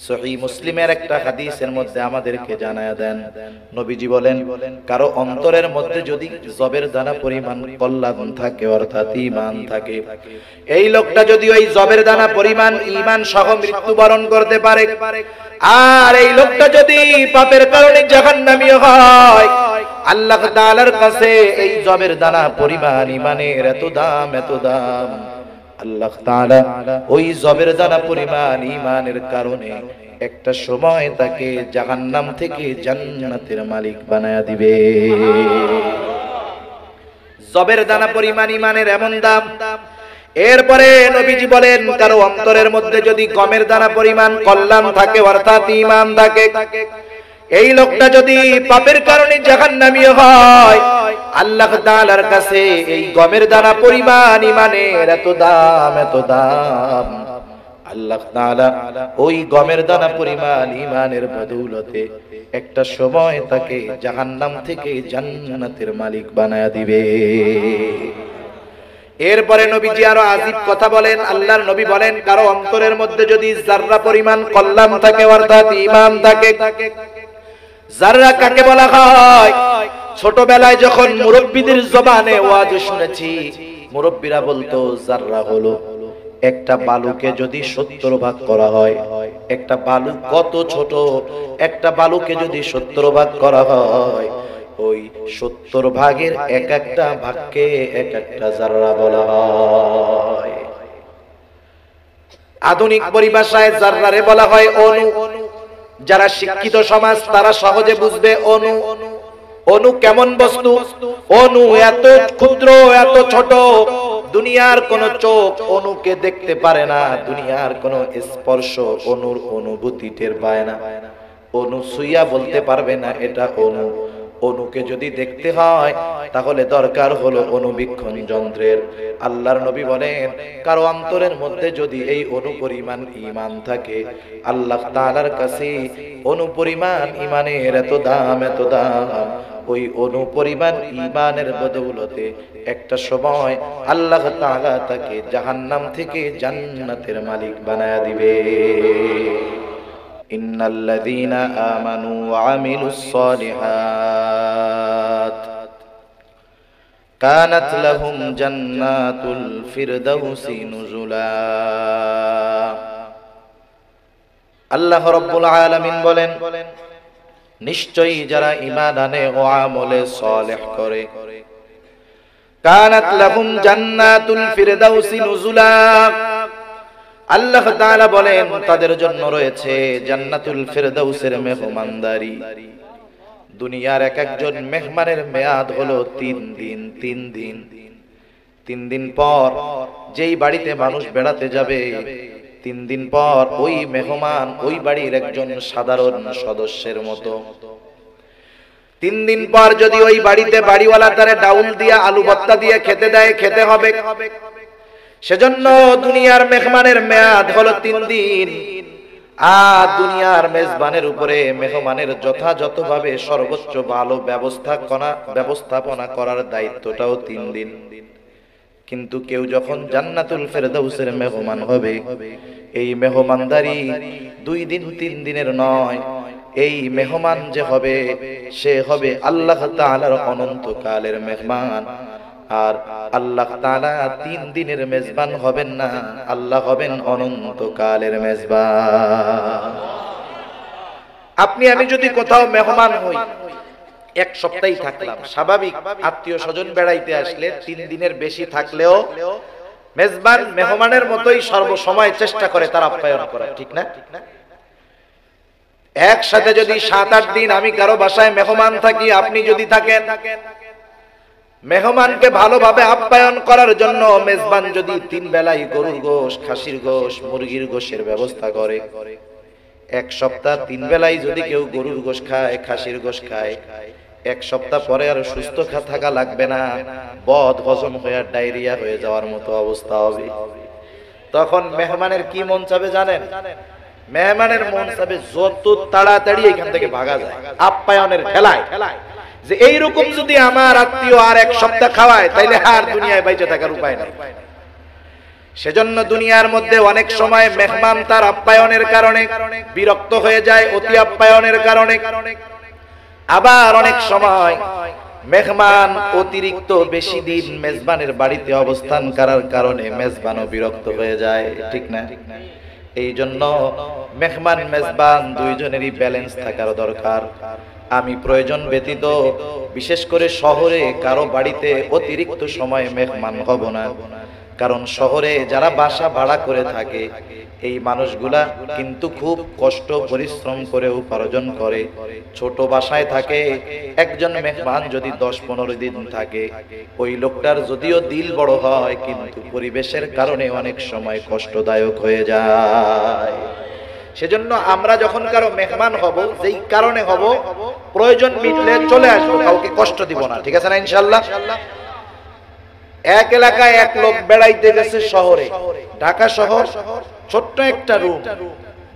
সহিহ মুসলিমের একটা হাদিসের মধ্যে আমাদেরকে জানায়া দেন, নবীজি বলেন, কারো অন্তরের মধ্যে যদি জবের দানা পরিমাণ কল্যাণ থাকে অর্থাৎ ঈমান থাকে, এই লোকটা যদি ওই জবের দানা পরিমাণ ঈমান সহ মৃত্যুবরণ করতে পারে, আর এই লোকটা যদি পাপের কারণে জাহান্নামী হয়, আল্লাহ তাআলার কাছে এই জবের দানা পরিমাণ ঈমানের এত দাম, এত দাম, আল্লাহ তাআলা ওই জবের দানা পরিমাণ ঈমানের কারণে একটা সময় তাকে জাহান্নাম থেকে জান্নাতের মালিক বানায়া দিবে। জবের দানা পরিমাণ ঈমানের এমন দাম। এরপরে নবীজি বলেন, কারো অন্তরের মধ্যে যদি গমের দানা পরিমাণ কল্যাণ থাকে অর্থাৎ ঈমান থাকে, এই লোকটা যদি পাপের কারণে জাহান্নামী হয়, আল্লাহ তাআলার কাছে এই গমের দানা পরিমাণ ঈমানের এত দাম, এত দাম, আল্লাহ তাআলা ওই গমের দানা পরিমাণ ঈমানের বদৌলতে একটা সময় তাকে জাহান্নাম থেকে জান্নাতের মালিক বানায়া দিবে। এরপরে নবীজি আরো আজীব কথা বলেন। আল্লাহর নবী বলেন, কারো অন্তরের মধ্যে যদি যাররা পরিমাণ কল্যাণ থাকে অর্থাৎ ঈমান থাকে, যাররা কাকে বলা হয়? ছোটবেলায় যখন মুরব্বিদের জবানে ওয়াজ শুনেছি, মুরব্বিরা বলতো যাররা হলো একটা বালুকে যদি 70 ভাগ করা হয়, একটা বালু কত ছোট, একটা বালুকে যদি 70 ভাগ করা হয়, ওই 70 ভাগের এক একটা ভাগকে এক একটা যাররা বলা হয়। আধুনিক পরিভাষায় যাররারে বলা হয় অণু। যারা শিক্ষিত সমাজ তারা সহজে বুঝবে অণু। অণু কেমন বস্তু? অণু এত ক্ষুদ্র, এত ছোট, দুনিয়ার কোন চোখ অণুকে দেখতে পারে না, দুনিয়ার কোন স্পর্শ অণুর অনুভূতি টের পায় না, অণু ছুঁইয়া বলতে পারবে না এটা অণু। অণুকে যদি দেখতে হয় তাহলে দরকার হলো অণুবীক্ষণ যন্ত্রের। আল্লাহর নবী বলেন, কারো অন্তরের মধ্যে যদি এই অণু পরিমাণ ঈমান থাকে, আল্লাহ তাআলার কাছে অণু পরিমাণ ঈমানের এত দাম, এত দাম, ওই অণু পরিমাণ ঈমানের বদৌলতে একটা সময় আল্লাহ তাআলা তাকে জাহান্নাম থেকে জান্নাতের মালিক বানায়া দিবে। ইন্নাল্লাযীনা আমানু ওয়া আমিলুস সালিহাত কানাত লাহুম জান্নাতুল ফিরদাউসি নুজুলা। আল্লাহ রাব্বুল আলামিন বলেন, নিশ্চয়ই যারা ঈমান আনে ও আমলে সালেহ করে, কানাত লাহুম জান্নাতুল ফিরদাউসি নুজুলা, আল্লাহ তাআলা বলেন তাদের জন্য রয়েছে জান্নাতুল ফিরদাউসের মেহমানদারি। দুনিয়ার এক একজন মেহমানের মেয়াদ হলো 3 দিন। 3 দিন, 3 দিন পর যেই বাড়িতে মানুষ বেড়াতে যাবে, 3 দিন পর ওই মেহমান ওই বাড়ির একজন সাধারণ সদস্যের মতো। 3 দিন পর যদি ওই বাড়িতে বাড়িওয়ালা তারে ডাউল দিয়া আলু ভর্তা দিয়ে খেতে দেয়, খেতে হবে। সেজন্য দুনিয়ার মেহমানের মেয়াদ হলো 3 দিন। আর দুনিয়ার মেজবানের উপরে মেহমানের যথাযথভাবে সর্বোচ্চ ভালো ব্যবস্থাপনা করার দায়িত্বটাও 3 দিন। কিন্তু কেউ যখন জান্নাতুল ফেরদাউসের মেহমান হবে, এই মেহমানদারি 2 দিন 3 দিনের নয়। এই মেহমান যে হবে সে হবে আল্লাহ তাআলার অনন্তকালের মেহমান। আর আল্লাহ তাআলা 3 দিনের মেজবান হবেন না, আল্লাহ হবেন অনন্তকালের মেজবান। আপনি আমি যদি কোথাও মেহমান হই, 1 সপ্তাহই থাকলাম, স্বাভাবিক আত্মীয় স্বজন বেড়াইতে আসলে 3 দিনের বেশি থাকলেও মেজবান মেহমানের মতোই সর্বসময় চেষ্টা করে তার আপ্যায়ন করা, ঠিক না? একসাথে যদি 7-8 দিন আমি কারো বাসায় মেহমান থাকি, আপনি যদি থাকেন, মেহমানকে ভালোভাবে আপ্যায়ন করার জন্য মেজবান যদি 3 বেলায় গরুর গোশ, খাসির গোশ, মুরগির গোশের ব্যবস্থা করে, 1 সপ্তাহ 3 বেলায় যদি কেউ গরুর গোশ খায়, খাসির গোশ খায়, 1 সপ্তাহ পরে আর সুস্থ থাকা লাগবে না, বদ হজম হয়ে ডায়রিয়া হয়ে যাওয়ার মতো অবস্থা হবে। তখন মেহমানের কি মন চাবে জানেন? মেহমানের মন চাবে যত তাড়াতাড়ি এখান থেকে ভাগা যায়, আপ্যায়নের ঠেলায়, যে এইরকম যদি আমার আত্মীয় আর 1 সপ্তাহ খাওয়ায় তাইলে আর দুনিয়ায় বেঁচে থাকার উপায় নাই। সেজন্য দুনিয়ার মধ্যে অনেক সময় মেহমান তার আপ্যায়নের কারণে বিরক্ত হয়ে যায়, অতি আপ্যায়নের কারণে। আবার অনেক সময় মেহমান অতিরিক্ত বেশি দিন মেজবানের বাড়িতে অবস্থান করার কারণে মেজবানও বিরক্ত হয়ে যায়, ঠিক না? এই জন্য মেহমান মেজবান দুইজনেরই ব্যালেন্স থাকার দরকার। আমি প্রয়োজন ব্যতীত বিশেষ করে শহরে কারো বাড়িতে অতিরিক্ত সময় মেহমান হব না, কারণ শহরে যারা বাসা ভাড়া করে থাকে এই মানুষগুলা কিন্তু খুব কষ্ট পরিশ্রম করে উপার্জন করে। ছোট বাসায় থাকে, একজন মেহমান যদি 10-15 দিন থাকে, ওই লোকটার যদিও দিল বড় হয় কিন্তু পরিবেশের কারণে অনেক সময় কষ্টদায়ক হয়ে যায়। সেজন্য আমরা যখন কারো মেহমান হব, যেই কারণে হব, প্রয়োজন মিটলে চলে আসবো, কাউকে কষ্ট দিব না, ঠিক আছে না ইনশাআল্লাহ? এক এলাকায় এক লোক বেড়াইতে গেছে শহরে, ঢাকা শহর, ছোট্ট একটা রুম,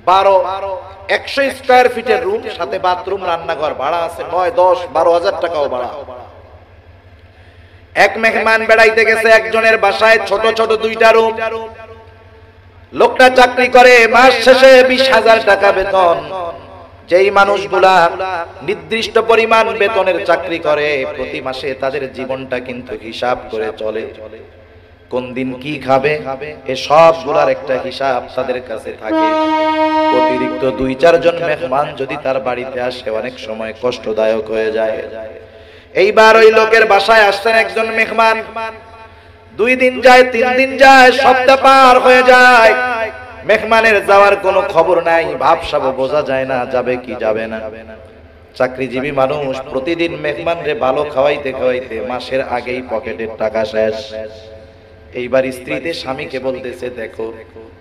100 স্কয়ার ফিটের রুম, সাথে বাথরুম, রান্নাঘর, ভাড়া আছে 9-10-12 হাজার টাকাও ভাড়া। এক মেহমান বেড়াইতে গেছে একজনের বাসায়, ছোট ছোট 2টা রুম। লোকটা চাকরি করে, মাস শেষে 20,000 টাকা বেতন। যেই মানুষগুলা নির্দিষ্ট পরিমাণ বেতনের চাকরি করে, প্রতি মাসে তাদের জীবনটা কিন্তু হিসাব করে চলে, কোন দিন কি খাবে এ সবগুলার একটা হিসাব তাদের কাছে থাকে। অতিরিক্ত 2-4 জন মেহমান যদি তার বাড়িতে আসে অনেক সময় কষ্টদায়ক হয়ে যায়। এইবার ওই লোকের বাসায় আসছেন একজন মেহমান, 2 দিন যায়, 3 দিন যায়, সপ্তাহ পার হয়ে যায়, মেহমানের যাওয়ার কোনো খবর নাই, ভাবসাব বোঝা যায় না যাবে কি যাবে না। চাকরিজীবী মানুষ, প্রতিদিন মেহমানরে ভালো খাওয়াইতে খাওয়াইতে মাসের আগেই পকেটের টাকা শেষ। এইবার স্ত্রীতে স্বামীকে বলতেছে, দেখো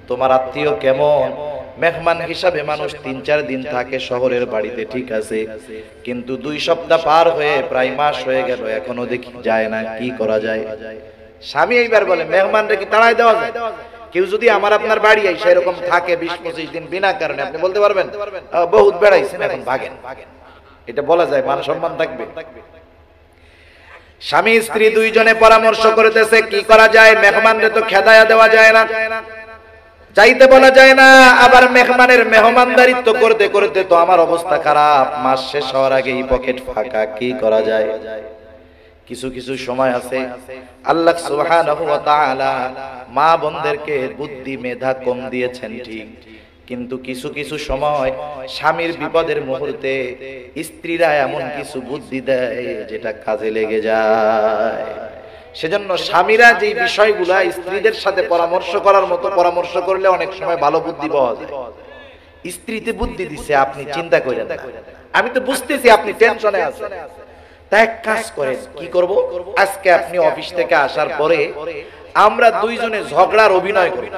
তোমার আত্মীয় কেমন, মেহমান হিসাবে মানুষ 3-4 দিন থাকে শহরের বাড়িতে, ঠিক আছে, কিন্তু 2 সপ্তাহ পার হয়ে প্রায় মাস হয়ে গেল, এখনো দেখি যায় না, কি করা যায়? স্বামী এইবার বলে, মেহমানরে কি তাড়াই দেওয়া যায়? কেউ যদি আমার আপনার বাড়ি আইসা এরকম থাকে 20-25 দিন বিনা কারণে, আপনি বলতে পারবেন বহুত বেড়াইছেন, এখন ভাগেন, এটা বলা যায়? মান সম্মান থাকবে? স্বামী স্ত্রী দুইজনে পরামর্শ করতেছে কি করা যায়। মেহমানরে তো খেদায়া দেওয়া যায় না, যাইতে বলা যায় না, আবার মেহমানের মেহমানদারিত্ব করতে করতে তো আমার অবস্থা খারাপ, মাস শেষ হওয়ার আগেই পকেট ফাঁকা, কি করা যায়? কিছু কিছু সময় আছে আল্লাহ সুবহানাহু ওয়া তাআলা মা বোনদেরকে বুদ্ধি মেধা কম দিয়েছেন ঠিক, কিন্তু কিছু কিছু সময় স্বামীর বিপদের মুহূর্তে স্ত্রীরা এমন কিছু বুদ্ধি দেয় যেটা কাজে লেগে যায়। সেজন্য স্বামীরা যে বিষয়গুলা স্ত্রীদের সাথে পরামর্শ করার মতো পরামর্শ করলে অনেক সময় ভালো বুদ্ধি পাওয়া যায়। স্ত্রীতে বুদ্ধি দিছে, আপনি চিন্তা করেন না, আমি তো বুঝতেছি আপনি টেনশনে আছেন, তাই এক কাজ করেন, কি করব, আজকে আপনি অফিস থেকে আসার পরে আমরা দুইজনে ঝগড়ার অভিনয় করি।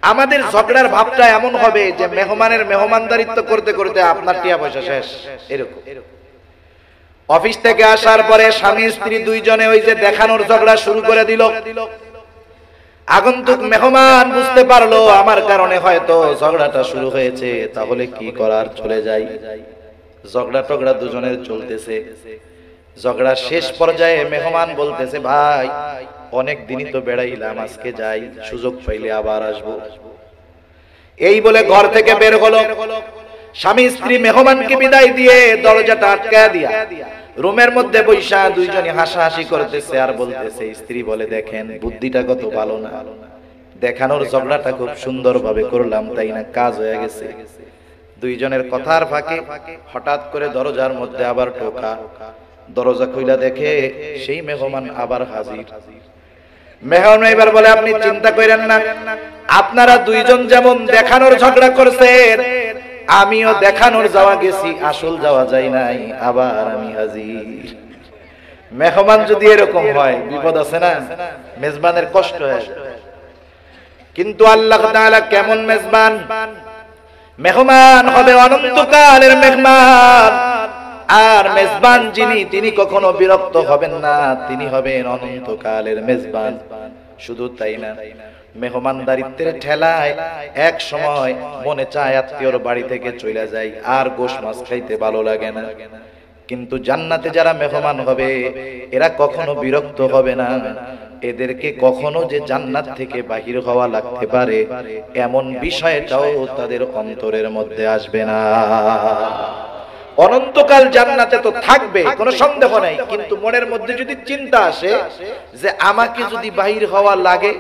আমাদের ঝগড়ার ভাবটা এমন হবে যে মেহমানের মেহমানদারিত্ব করতে করতে আপনার টিয়া পয়সা শেষ, এরকম। অফিস থেকে আসার পরে স্বামী স্ত্রী দুইজনে ওই যে দেখানোর ঝগড়া শুরু করে দিল। আগন্তুক মেহমান বুঝতে পারলো আমার কারণে হয়তো ঝগড়াটা শুরু হয়েছে, তাহলে কি করার, চলে যাই। ঝগড়া টগড়া দুজনের চলতেছে, ঝগড়া শেষ পর্যায়ে মেহমান বলতেছে, ভাই অনেক দিনই তো বেড়াইলাম, আজকে যাই, সুযোগ পাইলে আবার আসবো। এই বলে ঘর থেকে বের হলো। স্বামী স্ত্রী মেহমানকে বিদায় দিয়ে দরজাটা আটকায় দিয়া রুমের মধ্যে বৈশা দুইজনই হাসাহাসি করতেছে আর বলতেছে। স্ত্রী বলে, দেখেন বুদ্ধিটা কত ভালো না, দেখানোর ঝগড়াটা খুব সুন্দর ভাবে করলাম, তাই না, কাজ হয়ে গেছে। দুইজনের কথার ফাঁকে হঠাৎ করে দরজার মধ্যে আবার টোকা। দরজা খুইলা দেখে সেই মেহমান আবার হাজির। মেহমান এবার বলে, আপনি চিন্তা করেন না, আপনারা দুইজন যেমন দেখানোর ঝগড়া করছেন, আমিও দেখানোর যাওয়া গেছি, আসল যাওয়া যায় নাই, আবার আমি হাজির। মেহমান যদি এরকম হয় বিপদ আছে না, মেজবানের কষ্ট হয়। কিন্তু আল্লাহ তাআলা কেমন মেজবান, মেহমান হবে অনন্তকালের মেহমান, আর মেজবান যিনি তিনি কখনো বিরক্ত হবেন না, তিনি হবেন অনন্তকালের মেজবান। শুধু তাই না, মেহমানদারিত্বের ঠেলায় এক সময় মনে চায় আত্মীয়র বাড়ি থেকে চলে যাই, আর গোশ মাছ খাইতে ভালো লাগে না, কিন্তু জান্নাতে যারা মেহমান হবে এরা কখনো বিরক্ত হবে না, এদেরকে কখনো যে জান্নাত থেকে বাহির হওয়া লাগতে পারে এমন বিষয়টাও তাদের অন্তরের মধ্যে আসবে না। অনন্তকাল জান্নাতে তো থাকবে, কোনো সন্দেহ নাই, কিন্তু মনের মধ্যে যদি চিন্তা আসে যে আমাকে যদি বাহির হওয়া লাগে,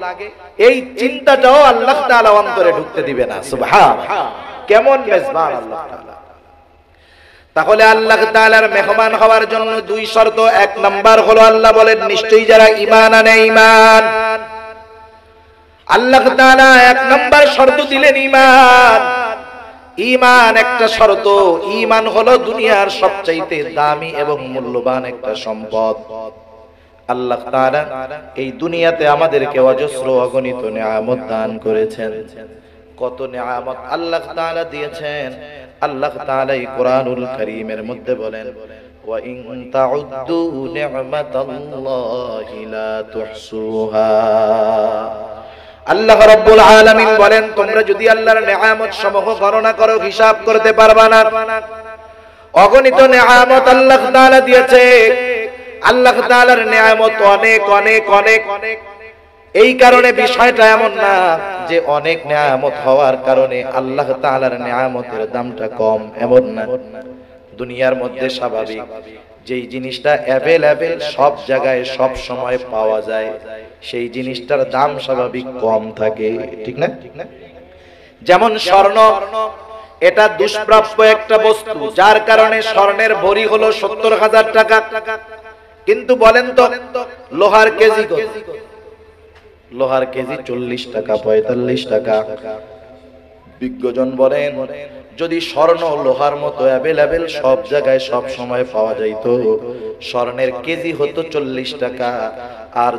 এই চিন্তাটাও আল্লাহ তাআলা অন্তরে ঢুকতে দিবে না। সুবহানাল্লাহ, কেমন মেজবান আল্লাহ তাআলা। তাহলে আল্লাহ তাআলার মেহমান হওয়ার জন্য দুই শর্ত। এক নাম্বার হলো আল্লাহ বলেন নিশ্চয়ই যারা ঈমান আনে, ঈমান আল্লাহ তাআলা এক নাম্বার শর্ত দিলেন ঈমান। ঈমান একটা শর্ত। ঈমান হলো দুনিয়ার সবচাইতে দামি এবং মূল্যবান একটা সম্পদ। আল্লাহ তাআলা এই দুনিয়াতে আমাদেরকে অজস্র অগণিত নিয়ামত দান করেছেন। কত নিয়ামত আল্লাহ তাআলা দিয়েছেন। আল্লাহ তাআলা এই কোরআনুল কারীমের মধ্যে বলেন ওয়া ইন তাউদ্দু নি'মাতাল্লাহি লা তুহসুহা। আল্লাহ রাব্বুল আলামিন বলেন তোমরা যদি আল্লাহর নিয়ামত সমূহ গণনা করো হিসাব করতে পারবা না। অগণিত নিয়ামত আল্লাহ তাআলা দিয়েছে। আল্লাহ তাআলার নিয়ামত অনেক অনেক অনেক। এই কারণে বিষয়টা এমন না যে অনেক নিয়ামত হওয়ার কারণে আল্লাহ তাআলার নিয়ামতের দামটা কম, এমন না। দুনিয়ার মধ্যে স্বাভাবিক যেই জিনিসটা অ্যাভেলেবেল সব জায়গায় সব সময় পাওয়া যায় সেই জিনিসটার দাম স্বাভাবিক কম থাকে, ঠিক না? যেমন স্বর্ণ, এটা দুষ্প্রাপ্য একটা বস্তু, যার কারণে স্বর্ণের ভরি হলো ৭০,০০০ টাকা। কিন্তু বলেন তো লোহার কেজি কত? লোহার কেজি ৪০ টাকা, ৪৫ টাকা। বিজ্ঞজন বলেন যদি স্বর্ণ লোহার মতো অ্যাভেলেবেল সব জায়গায় সব সময় পাওয়া যাইতো, স্বর্ণের কেজি হতো ৪০ টাকা। আর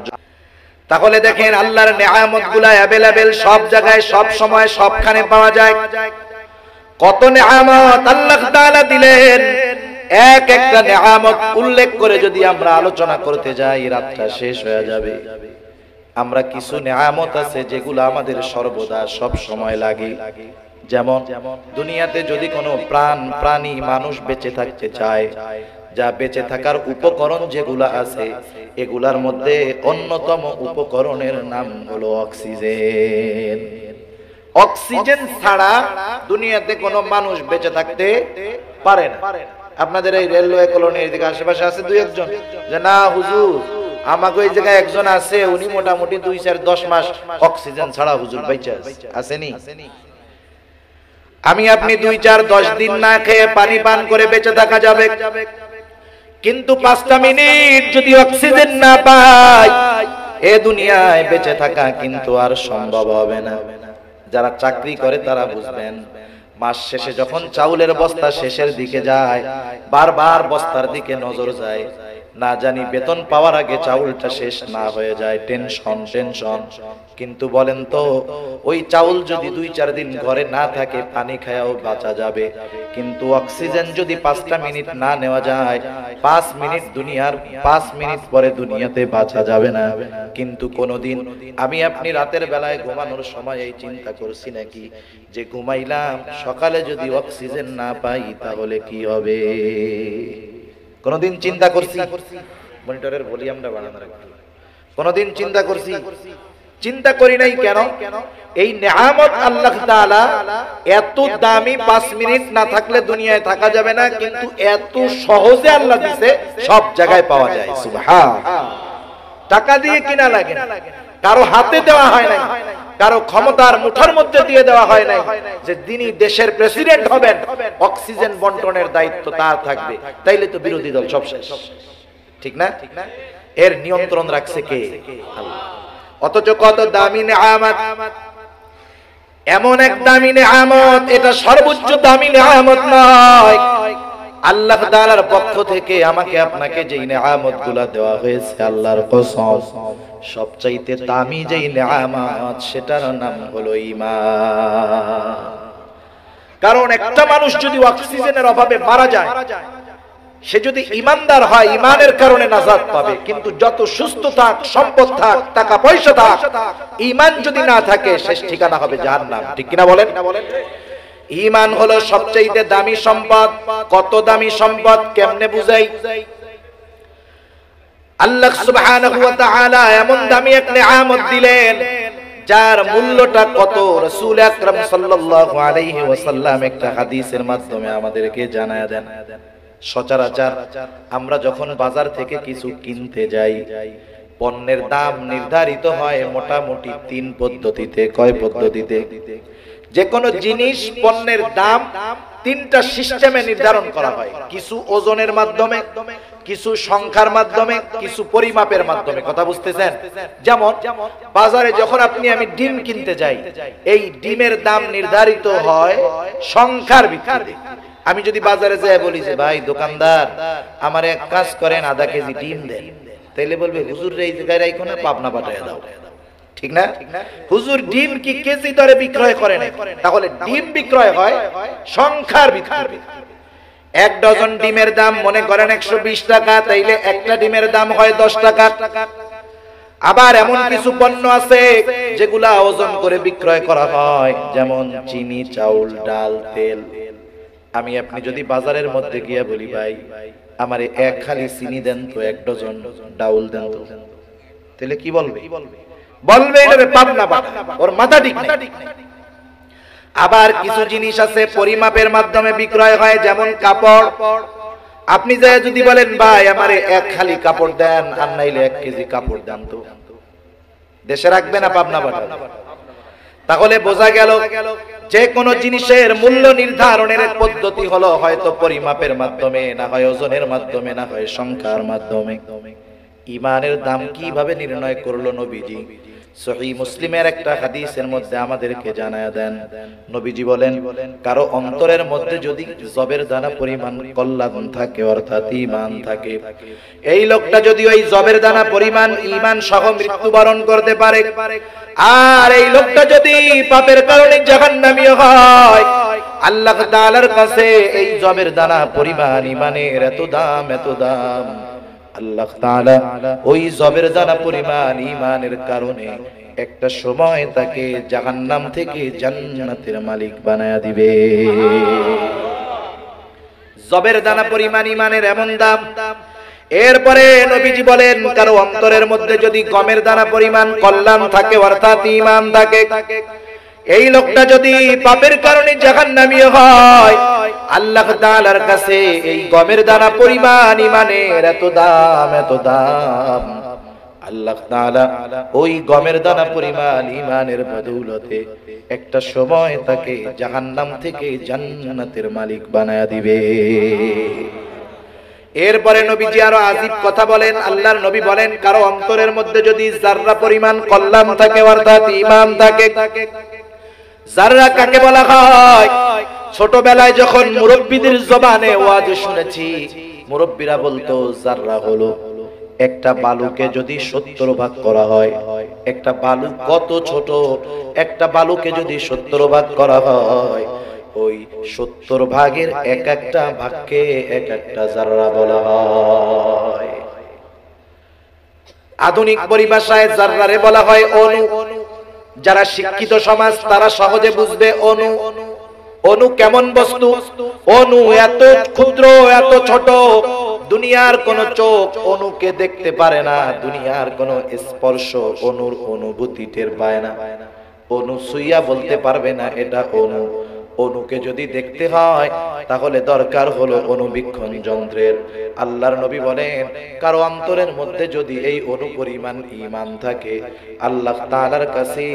তাহলে দেখেন আল্লাহর নিয়ামতগুলো অ্যাভেলেবেল সব জায়গায় সব সময় সবখানে পাওয়া যায়। কত নিয়ামত আল্লাহ তাআলা দিলেন। এক একটা নিয়ামত উল্লেখ করে যদি আমরা আলোচনা করতে যাই রাতটা শেষ হয়ে যাবে। আমরা কিছু নিয়ামত আছে যেগুলো আমাদের সর্বদা সব সময় লাগে। যেমন দুনিয়াতে যদি কোনো প্রাণী মানুষ বেঁচে থাকতে চায়, যা বেঁচে থাকার উপকরণ যেগুলা আছে এগুলার মধ্যে অন্যতম উপকরণের নাম হলো অক্সিজেন। অক্সিজেন ছাড়া দুনিয়াতে কোনো মানুষ বেঁচে থাকতে পারে না। আপনাদের এই রেলওয়ে কলোনির দিকে আশেপাশে আছে দুই একজন যে না হুজুর আমাকে ওই জায়গায় একজন আছে উনি মোটামুটি ২-৪-১০ মাস অক্সিজেন ছাড়া হুজুর বেঁচে আসেনি। আমি আপনি ২-৪-১০ দিন না খেয়ে পানি পান করে বেঁচে থাকা যাবে, কিন্তু ৫টা মিনিট যদি অক্সিজেন না পাই এ দুনিয়ায় বেঁচে থাকা কিন্তু আর সম্ভব হবে না। যারা চাকরি করে তারা বুঝবেন, মাস শেষে যখন চাউলের বস্তা শেষের দিকে যায় বারবার বস্তার দিকে নজর যায়, না জানি বেতন পাওয়ার আগে চাউলটা শেষ না হয়ে যায়, টেনশন টেনশন। কিন্তু বলেন তো ওই চাউল যদি ২-৪ দিন ঘরে না থাকে পানি খায়াও বাঁচা যাবে, কিন্তু অক্সিজেন যদি ৫টা মিনিট না নেওয়া যায় ৫ মিনিট দুনিয়ার ৫ মিনিট পরে দুনিয়াতে বাঁচা যাবে না। কিন্তু কোনদিন আমি আপনি রাতের বেলায় ঘুমানোর সময় এই চিন্তা করছি নাকি যে ঘুমাইলাম সকালে যদি অক্সিজেন না পাই তাহলে কি হবে? কোনদিন চিন্তা করছি? মনিটরের ভলিউমটা বাড়ানো রাখবেন। কোনদিন চিন্তা করছি? চিন্তা করি নাই। কেন? এই নিয়ামত আল্লাহ তাআলা এত দামি, ৫ মিনিট না থাকলে দুনিয়ায় থাকা যাবে না, কিন্তু এত সহজে আল্লাহ দিয়েছে সব জায়গায় পাওয়া যায়। সুবহানাল্লাহ। টাকা দিয়ে কিনা লাগে না, কারো হাতে দেওয়া হয় নাই, কারো ক্ষমতার মুঠার মধ্যে দিয়ে দেওয়া হয় নাই যে যিনি দেশের প্রেসিডেন্ট হবেন অক্সিজেন বন্টনের দায়িত্ব তার থাকবে। তাইলে তো বিরোধী দল সব শেষ, ঠিক না? এর নিয়ন্ত্রণ রাখছে কে? আল্লাহ। অথচ কত দামি নিয়ামত, এমন এক দামি নিয়ামত, এটা সর্বোচ্চ দামি নিয়ামত নয়। আল্লাহ তাআলার পক্ষ থেকে আমাকে আপনাকে যেই নিয়ামতগুলো দেওয়া হয়েছে আল্লাহর কসম সবচাইতে দামি যেই নিয়ামত সেটার নাম হলো ঈমান। কারণ একটা মানুষ যদি অক্সিজেনের অভাবে মারা যায়, সে যদি ঈমানদার হয় ঈমানের কারণে নাজাত পাবে, কিন্তু যত সুস্থ থাক, সম্পদ থাক, টাকা পয়সা থাক, ঈমান যদি না থাকে শেষ ঠিকানা হবে জাহান্নাম। ঠিক কিনা বলেন? ঈমান হলো সবচেয়ে দামি সম্পদ। কত দামি সম্পদ কেমনে বুঝাই? আল্লাহ সুবহানাহু ওয়া তাআলা এমন দামি এক নিয়ামত দিলেন যার মূল্যটা কত রাসূল আকরাম সাল্লাল্লাহু আলাইহি ওয়াসাল্লাম একটা হাদিসের মাধ্যমে আমাদেরকে জানায় দেন। সচরাচর আমরা যখন বাজার থেকে কিছু কিনতে যাই, পণ্যের দাম নির্ধারিত হয় মোটামুটি 3 পদ্ধতিতে। কয় পদ্ধতিতে? যে কোনো জিনিস পণ্যের দাম 3টা সিস্টেমে নির্ধারণ করা হয়। কিছু ওজনের মাধ্যমে, কিছু সংখ্যার মাধ্যমে, কিছু পরিমাপের মাধ্যমে। কথা বুঝতেছেন? যেমন বাজারে যখন আমি ডিম কিনতে যাই, এই ডিমের দাম নির্ধারিত হয় সংখ্যার ভিত্তিতে। আমি যদি বাজারে যাই বলি যে ভাই দোকানদার আমার এক কাজ করেন, আধা কেজি ডিম দেন, তাইলে বলবে হুজুর এই জায়গায় রাখো না, পাবনা পাঠায় দাও। ঠিক না? হুজুর ডিম কি কেজি দরে বিক্রয় করে না? তাহলে ডিম বিক্রয় হয় সংখ্যার ভিত্তিতে। 1 ডজন ডিমের দাম মনে করেন 120 টাকা, তাইলে একটা ডিমের দাম হয় 10 টাকা। আবার এমন কিছু পণ্য আছে যেগুলা ওজন করে বিক্রয় করা হয়, যেমন চিনি, চাউল, ডাল, তেল। আপনি যদি বাজারের মধ্যে গিয়ে বলি ভাই আমারে এক খালি চিনি দেন তো, 1 ডজন ডাউল দেন তো, তাহলে কি বলবে? বলবে এটা পাবনা পাঠা, ওর মাথা ঠিক নেই। আবার কিছু জিনিস আছে পরিমাপের মাধ্যমে বিক্রয় হয়, যেমন কাপড়। আপনি যায় যদি বলেন ভাই আমারে এক খালি কাপড় দেন, আর নাইলে 1 কেজি কাপড় দেন তো, দেশে রাখবে না পাবনা পাঠা? তাহলে বোঝা গেল যে কোনো জিনিসের মূল্য নির্ধারণের পদ্ধতি হলো হয়তো পরিমাপের মাধ্যমে, না হয় ওজনের মাধ্যমে, না হয় সংখ্যার মাধ্যমে। ঈমানের দাম কিভাবে নির্ণয় করলো নবীজি? সহিহ মুসলিমের একটা হাদিসের মধ্যে আমাদেরকে জানায়া দেন, নবীজি বলেন কারো অন্তরের মধ্যে যদি জবের দানা পরিমাণ কল্যাণ থাকে, অর্থাৎ ঈমান থাকে, এই লোকটা যদি ওই জবের দানা পরিমাণ ঈমান সহ মৃত্যুবরণ করতে পারে, আর এই লোকটা যদি পাপের কারণে জাহান্নামী হয়, আল্লাহ তাআলার কাছে এই জবের দানা পরিমাণ ঈমানের এত দাম, এত দাম, আল্লাহ তাআলা ওই জবের দানা পরিমাণ ঈমানের কারণে একটা সময় তাকে জাহান্নাম থেকে জান্নাতের মালিক বানায়া দিবে। জবের দানা পরিমাণ ঈমানের এমন দাম। এরপরে নবীজি বলেন কারো অন্তরের মধ্যে যদি গমের দানা পরিমাণ কল্যাণ থাকে, অর্থাৎ ঈমান থাকে, এই লোকটা যদি পাপের কারণে জাহান্নামী হয়, আল্লাহ তাআলার কাছে এই গমের দানা পরিমাণ ঈমানের এত দাম, এত দাম, আল্লাহ তাআলা ওই গমের দানা পরিমাণ ঈমানের বদৌলতে একটা সময় তাকে জাহান্নাম থেকে জান্নাতের মালিক বানায়া দিবে। এরপরে নবীজি আরো আজীব কথা বলেন। আল্লাহর নবী বলেন কারো অন্তরের মধ্যে যদি যাররা পরিমাণ কল্যাণ থাকে, অর্থাৎ ঈমান থাকে। যাররা কাকে বলা হয়? ছোটবেলায় যখন মুরব্বিদের জবানে ওয়াজ শুনেছি, মুরব্বিরা বলতো যাররা হলো একটা বালুকে যদি 70 ভাগ করা হয়, একটা বালু কত ছোট, একটা বালুকে যদি 70 ভাগ করা হয়, ওই 70 ভাগের এক একটা ভাগকে এক একটা যাররা বলা হয়। আধুনিক পরিভাষায় যাররারে বলা হয় অণু। যারা শিক্ষিত সমাজ তারা সহজে বুঝবে অণু। অণু কেমন বস্তু? অণু এত ক্ষুদ্র, এত ছোট, দুনিয়ার কোন চোখ অণুকে দেখতে পারে না, দুনিয়ার কোন স্পর্শ অণুর অনুভূতি টের পায় না, অণু ছুঁইয়া বলতে পারবে না এটা অণু। অণুকে যদি দেখতে হয় তাহলে দরকার হলো অণুবীক্ষণ যন্ত্রের। আল্লাহর নবী বলেন কারো অন্তরের মধ্যে যদি এই অণু পরিমাণ ঈমান থাকে, আল্লাহ তাআলার কাছে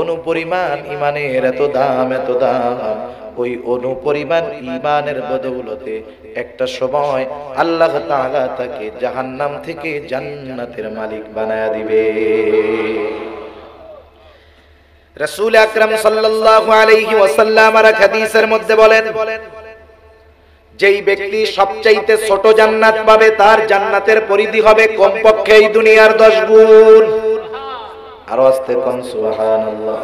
অণু পরিমাণ ঈমানের এত দাম, এত দাম, ওই অণু পরিমাণ ঈমানের বদৌলতে একটা সময় আল্লাহ তাআলা তাকে জাহান্নাম থেকে জান্নাতের মালিক বানায়া দিবে। রাসূল আকরাম সাল্লাল্লাহু আলাইহি ওয়াসাল্লাম আর হাদিসের মধ্যে বলেন যেই ব্যক্তি সবচাইতে ছোট জান্নাত পাবে তার জান্নাতের পরিধি হবে কমপক্ষে এই দুনিয়ার 10 গুণ। আর আস্তে কোন সুবহানাল্লাহ।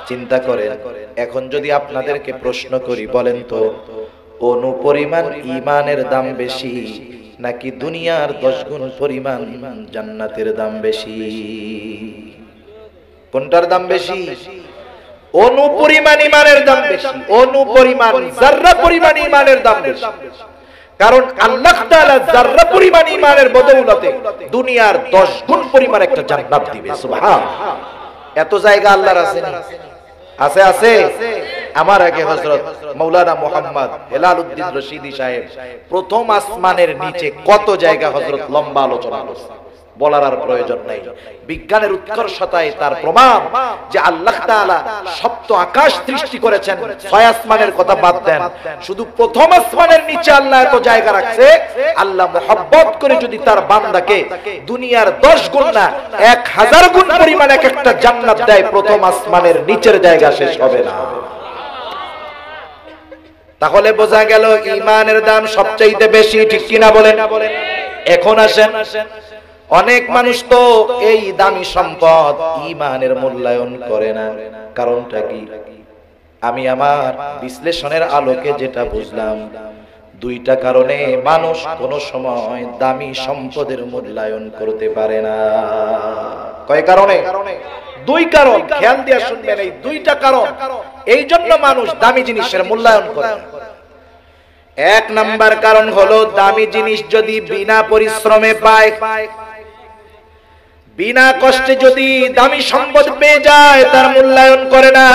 চিন্তা করেন, এখন যদি আপনাদেরকে প্রশ্ন করি, বলেন তো অণু পরিমাণ ঈমানের দাম বেশি নাকি দুনিয়ার 10 গুণ পরিমাণ জান্নাতের দাম বেশি? কোনটার দাম বেশি? অনুপরিমাণ ইমানের দাম বেশি, অনুপরিমাণ যাররা পরিমাণ ইমানের দাম বেশি। কারণ আল্লাহ তাআলা যাররা পরিমাণ ইমানের বদৌলতে দুনিয়ার 10 গুণ পরিমাণ একটা জান্নাত দিবে। সুবহানাল্লাহ। এত জায়গা আল্লাহর আছে না? আছে আছে। আমার আগে হযরত মাওলানা মুহাম্মদ হেলালউদ্দিন রশিদি সাহেব প্রথম আসমানের নিচে কত জায়গা হযরত লম্বা আলোচনা করেছেন, বলার আর প্রয়োজন নাই। বিজ্ঞানের উৎকর্ষতায় তার প্রমাণ যে আল্লাহ তাআলা সপ্ত আকাশ সৃষ্টি করেছেন, 6 আসমানের কথা বাদ দেন, শুধু প্রথম আসমানের নিচে আল্লাহ এত জায়গা রাখছে। আল্লাহ মুহাব্বত করে যদি তার বান্দাকে দুনিয়ার 10 গুণ না 1000 গুণ পরিমাণ এক একটা জান্নাত দেয়, প্রথম আসমানের নিচের জায়গা শেষ হবে না। তাহলে বোঝা গেল ঈমানের দাম সবচাইতে বেশি, ঠিক কি না বলেন? এখন আসেন, অনেক মানুষ তো এই দামি সম্পদ ঈমানের মূল্যায়ন করে না। কারণটা কি? আমি আমার বিশ্লেষণের আলোকে যেটা বুঝলাম, দুইটা কারণে মানুষ কোন সময় দামি সম্পদের মূল্যায়ন করতে পারে না। কয় কারণে? দুই কারণ। খেয়াল দিয়ে শুনবেন, এই দুইটা কারণ এই জন্য মানুষ দামি জিনিসের মূল্যায়ন করে। এক নাম্বার কারণ হলো, দামি জিনিস যদি বিনা পরিশ্রমে পায়, বিনা কষ্টে যদি দামি সম্পদ পেয়ে যায়, তার মূল্যায়ন করে না।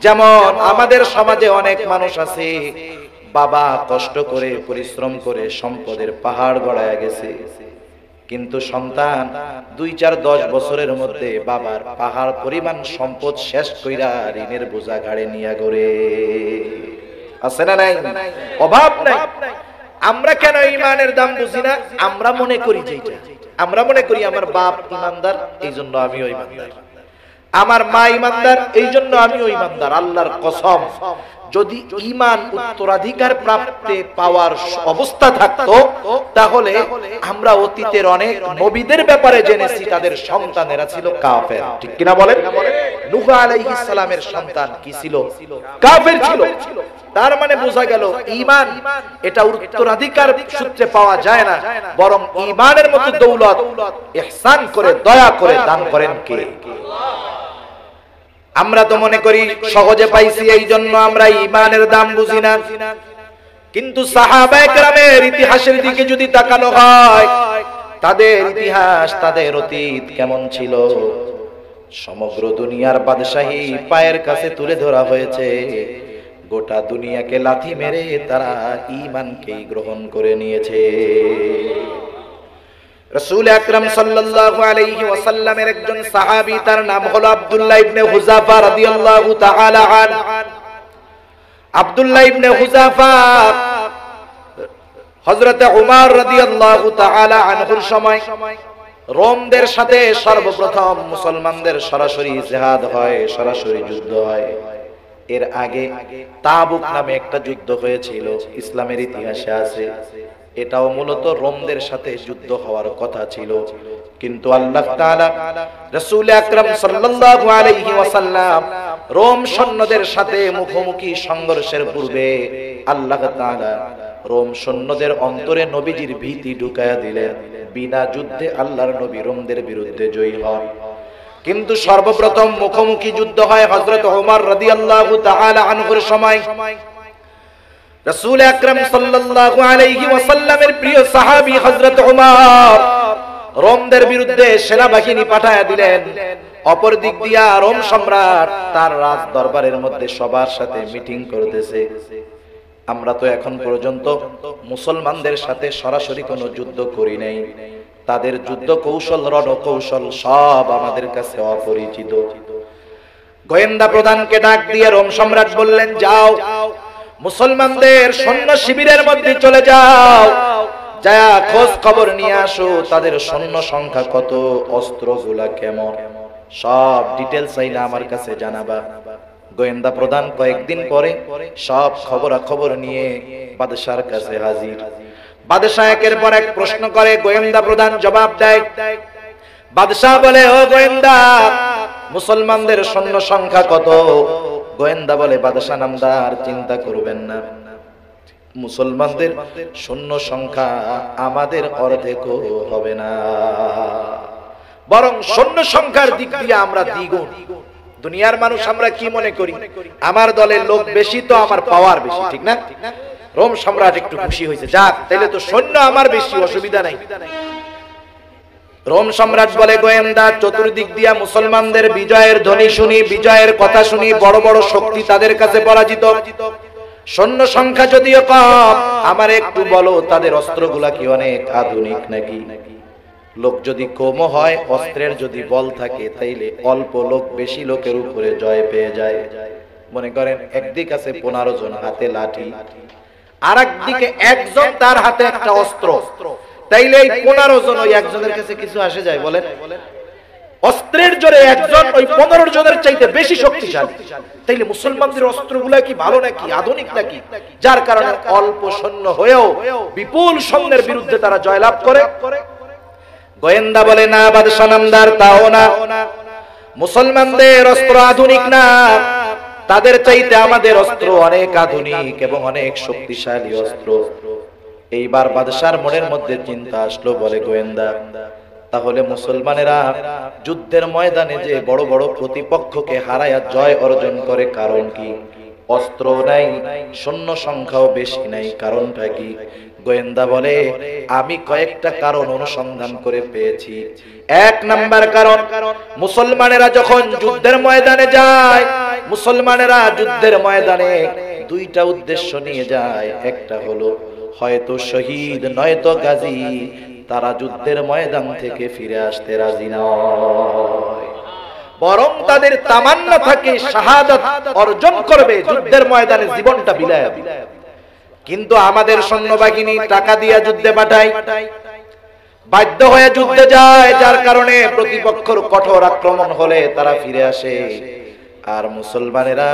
যেমন আমাদের সমাজে অনেক মানুষ আছে, বাবা কষ্ট করে পরিশ্রম করে সম্পদের পাহাড় গড়ায় গেছে, কিন্তু সন্তান 2-4-10 বছরের মধ্যে বাবার পাহাড় পরিমাণ সম্পদ শেষ কইরা ঋণের বোঝা ঘাড়ে নিয়া ঘুরে। আছে না নাই? অভাব নাই। আমরা কেন ঈমানের দাম বুঝি না? আমরা মনে করি যেটা, আমরা মনে করি আমার বাপ ঈমানদার, এই জন্য আমিও ঈমানদার, আমার মা ঈমানদার, এই জন্য আমিও ঈমানদার। আল্লাহর কসম, যদি ঈমান উত্তরাধিকার প্রাপ্তে পাওয়ার অবস্থা থাকতো, তাহলে আমরা অতীতের অনেক নবীদের ব্যাপারে জেনেছি তাদের সন্তানেরা ছিল কাফের, ঠিক কিনা বলেন? নূহ আলাইহিস সালামের সন্তান কি ছিল? কাফের ছিল। তার মানে বোঝা গেল ঈমান এটা উত্তরাধিকার সূত্রে পাওয়া যায় না, বরং ঈমানের মতো দৌলত ইহসান করে দয়া করে দান করেন কে? আমরা তো মনে করি সহজে পাইছি, এই জন্য আমরা ঈমানের দাম বুঝি না। কিন্তু সাহাবায়ে কেরামের ইতিহাসের দিকে যদি তাকানো হয়, তাদের ইতিহাস, তাদের অতীত কেমন ছিল, সমগ্র দুনিয়ার বাদশাহী পায়ের কাছে তুলে ধরা হয়েছে। গোটা দুনিয়াকে লাথি মেরে তারা ঈমানকেই গ্রহণ করে নিয়েছে। রাসূল আকরাম সাল্লাল্লাহু আলাইহি ওয়াসাল্লামের একজন সাহাবী, তার নাম হলো আব্দুল্লাহ ইবনে হুযাফা রাদিয়াল্লাহু তাআলা আনহু। আব্দুল্লাহ ইবনে হুযাফা হযরত ওমর রাদিয়াল্লাহু তাআলা আনহুর সময় রোমদের সাথে সর্বপ্রথম মুসলমানদের সরাসরি জিহাদ হয়, সরাসরি যুদ্ধ হয়। এর আগে তাবুক নামে একটা যুদ্ধ হয়েছিল, ইসলামের ইতিহাসে আছে। এটাও মূলত রোমদের সাথে যুদ্ধ হওয়ার কথা ছিল, কিন্তু আল্লাহ তাআলা রাসূল আকরাম সাল্লাল্লাহু আলাইহি ওয়াসাল্লাম রোম সৈন্যদের সাথে মুখোমুখি সংঘর্ষের পূর্বে আল্লাহ তাআলা রোম সৈন্যদের অন্তরে নবীজির ভীতি ঢুকায়া দিলেন। বিনা যুদ্ধে আল্লাহর নবী রোমদের বিরুদ্ধে জয়ী হন। কিন্তু সর্বপ্রথম মুখোমুখি যুদ্ধ হয় হযরত ওমর রাদিয়াল্লাহু তাআলা আনহুর সময়। রাসূল আকরাম সাল্লাল্লাহু আলাইহি ওয়াসাল্লামের প্রিয় সাহাবী হযরত ওমর রোমদের বিরুদ্ধে সেনাবাহিনী পাঠায়া দিলেন। অপর দিক দিয়া রোম সম্রাট তার রাজ দরবারের মধ্যে সবার সাথে মিটিং করতেছে। আমরা তো এখন পর্যন্ত মুসলমানদের সাথে সরাসরি কোনো যুদ্ধ করি নাই, তাদের যুদ্ধ কৌশল, রণকৌশল সব আমাদের কাছে অপরিচিত। গোয়েন্দা প্রধানকে ডাক দিয়ে রোম সম্রাট বললেন, যাও মুসলমানদের সৈন্য শিবিরের মধ্যে চলে যাও, যা খোঁজ খবর নিয়ে আসো, তাদের সৈন্য সংখ্যা কত, অস্ত্রগুলা কেমন, সব ডিটেইলস আইনা আমার কাছে জানাবা। গোয়েন্দা প্রধান কয়েকদিন পরে সব খবরাখবর নিয়ে বাদশার কাছে হাজির। বাদশাহ একের পর এক প্রশ্ন করে, গোয়েন্দা প্রধান জবাব দেয়। বাদশাহ বলে, ও গোয়েন্দা, মুসলমানদের সৈন্য সংখ্যা কত? গোয়েন্দা বলে, বাদশাহ নামদার, চিন্তা করবেন না, মুসলমানদের সৈন্য সংখ্যা আমাদের অর্ধেকও হবে না, বরং সৈন্য সংখ্যার দিক দিয়ে আমরা দ্বিগুণ। দুনিয়ার মানুষ আমরা কি মনে করি, আমার দলের লোক বেশি তো আমার পাওয়ার বেশি, ঠিক না? রোম সম্রাট একটু খুশি হয়েছে, যাক তাহলে তো সৈন্য আমার বেশি, অসুবিধা নাই। রোম সম্রাট বলে, গোয়েন্দা চতুর্দিক দিয়া মুসলমানদের বিজয়ের ধ্বনি শুনি, বিজয়ের কথা শুনি, বড় বড় শক্তি তাদের কাছে পরাজিত, সৈন্য সংখ্যা যদিও কম, আমার একটু বলো তাদের অস্ত্রগুলা কি অনেক আধুনিক নাকি? লোক যদি কম হয়, অস্ত্রের যদি বল থাকে, তাইলে অল্প লোক বেশি লোকের উপরে জয় পেয়ে যায়। মনে করেন একদিক আছে 15 জন হাতে লাঠি, আর একদিকে একজন তার হাতে একটা অস্ত্র, তাইলে এই 15 জন ওই একজনের কাছে কিছু আসে যায়? বলেন, অস্ত্রের জোরে একজন ওই 15 জনের চাইতে বেশি শক্তিশালী। তাইলে মুসলমানদের অস্ত্রগুলা কি ভালো নাকি, আধুনিক নাকি? যার কারণে অল্প সৈন্য হয়েও বিপুল সৈন্যের বিরুদ্ধে তারা জয়লাভ করে। গোয়েন্দা বলে, না বাদশাহ নামদার, তাও না, মুসলমানদের অস্ত্র আধুনিক না, তাদের চাইতে আমাদের অস্ত্র অনেক আধুনিক এবং অনেক শক্তিশালী অস্ত্র। এইবার বাদশার মনের মধ্যে চিন্তা আসলো, বলে, গোয়েন্দা তাহলে মুসলমানেরা যুদ্ধের ময়দানে যে বড় বড় প্রতিপক্ষকে হারায়া জয় অর্জন করে, কারণ কি? অস্ত্র নাই, সৈন্য সংখ্যাও বেশি নাই, কারণটা কি? গোয়েন্দা বলে, আমি কয়েকটা কারণ অনুসন্ধান করে পেয়েছি। 1 নাম্বার কারণ, মুসলমানেরা যখন যুদ্ধের ময়দানে যায়, মুসলমানেরা যুদ্ধের ময়দানে 2টা উদ্দেশ্য নিয়ে যায়। একটা হলো হয়তো শহীদ নয়তো গাজী, তারা যুদ্ধের ময়দান থেকে ফিরে আসতে রাজি নয়, বরং তাদের তামান্না থাকে শাহাদাত অর্জন করবে, যুদ্ধের ময়দানে জীবনটা বিলায় দিবে। কিন্তু আমাদের সৈন্যবাহিনী টাকা দিয়ে যুদ্ধে পাঠায়, বাধ্য হয়ে যুদ্ধে যায়, যার কারণে প্রতিপক্ষের কঠোর আক্রমণ হলে তারা ফিরে আসে। আর মুসলমানেরা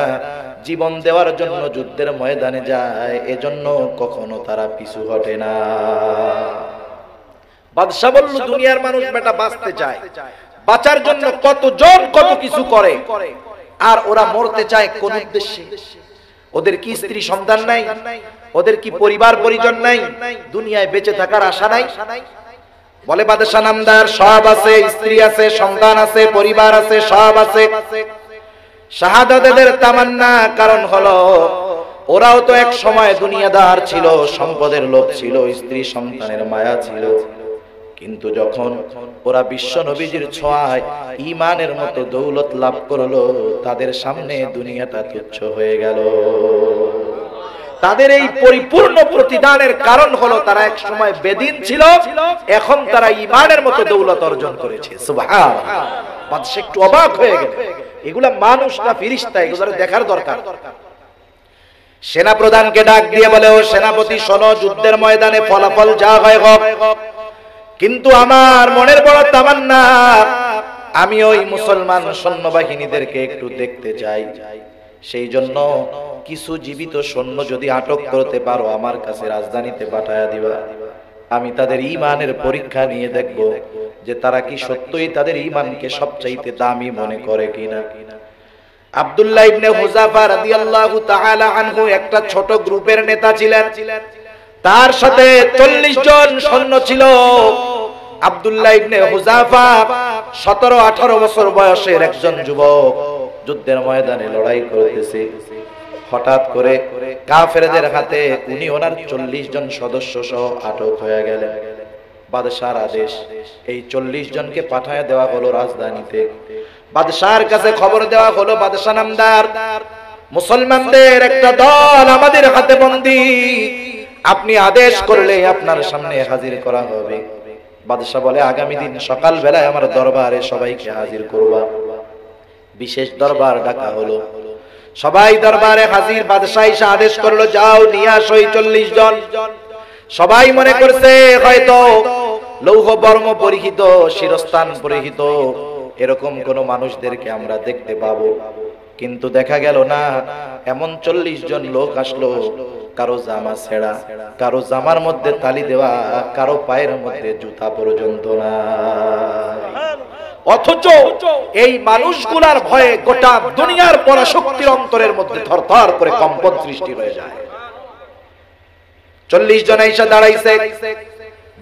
জীবন দেওয়ার জন্য যুদ্ধের ময়দানে যায়, এজন্য কখনো তারা পিছু হটে না। বাদশা বলল, দুনিয়ার মানুষ বেটা বাঁচতে চায়, বাঁচার জন্য কতজন কত কিছু করে, আর ওরা মরতে চায় কোন উদ্দেশ্যে? ওদের কি স্ত্রী সন্তান নাই? ওদের কি পরিবার পরিজন নাই? দুনিয়ায় বেঁচে থাকার আশা নাই? বলে, বাদশা নামদার, সব আছে, স্ত্রী আছে, সন্তান আছে, পরিবার আছে, সব আছে। শাহাদাতের তামান্না কারণ হলো ওরাও তো এক সময় দুনিয়াদার ছিল, সম্পদের লোভ ছিল, স্ত্রী সন্তানের মায়া ছিল, কিন্তু যখন ওরা বিশ্ব নবীজির ছোঁয়ায় ঈমানের মতো দৌলত লাভ করলো, তাদের সামনে দুনিয়াটা তুচ্ছ হয়ে গেল। তাদের এই পরিপূর্ণ প্রতিদানের কারণ হলো তারা এক সময় বেদিন ছিল, এখন তারা ঈমানের মতো দৌলত অর্জন করেছে। সুবহানাল্লাহ। বাদশা একটু অবাক হয়ে গেল, এগুলা মানুষ না ফেরেশতা, এগুলো দেখার দরকার। সেনা প্রধানকে ডাক দিয়ে বলে, ও সেনাপতি শোনো, যুদ্ধের ময়দানে ফলাফল যা হয় হোক, কিন্তু আমার মনের বড় তামান্না, আমি ওই মুসলমান সৈন্যবাহিনীদেরকে একটু দেখতে চাই। সেই জন্য কিছু জীবিত সৈন্য যদি আটক করতে পারো, আমার কাছে রাজধানীতে পাঠায়া দিবা। আমি তাদের ঈমানের পরীক্ষা নিয়ে দেখব যে তারা কি সত্যই তাদের ঈমানকে সবচাইতে দামি মনে করে কিনা। আব্দুল্লাহ ইবনে হুযাফা রাদিয়াল্লাহু তাআলা আনহু একটা ছোট গ্রুপের নেতা ছিলেন, তার সাথে 40 জন সৈন্য ছিল। আব্দুল্লাহ ইবনে হুযাফা 17-18 বছর বয়সের একজন যুবক, যুদ্ধের ময়দানে লড়াই করতেছে। হঠাৎ করে কাফেরদের হাতে উনি ওনার 40 জন সদস্য সহ আটক হয়ে গেলেন। বাদশার আদেশ, এই 40 জনকে পাঠায় দেওয়া হলো রাজধানীতে। বাদশার কাছে খবর দেওয়া হলো, বাদশা নামদার, মুসলমানদের একটা দল আমাদের হাতে বন্দী, আপনি আদেশ করলে আপনার সামনে হাজির করা হবে। বাদশা বলে, আগামী দিন সকাল বেলায় আমার দরবারে সবাইকে হাজির করবা। বিশেষ দরবার ডাকা হলো, সবাই দরবারে হাজির। বাদশা এসে আদেশ করলো, যাও নিয়ে আসো এই 40 জন। সবাই মনে করছে হয়তো লৌহ বর্ম পরিহিত, শিরস্থান পরিহিত এরকম কোন মানুষদেরকে আমরা দেখতে পাবো, কিন্তু দেখা গেল না। এমন 40 জন লোক আসলো, কারো জামা ছেঁড়া, কারো জামার মধ্যে তালি দেওয়া, কারো পায়ের মধ্যে জুতা পর্যন্ত না। অথচ এই মানুষগুলার ভয়ে গোটা দুনিয়ার পরাশক্তির অন্তরের মধ্যে থরথর করে কম্পন সৃষ্টি হয়ে যায়। 40 জন এসে দাঁড়াইছে।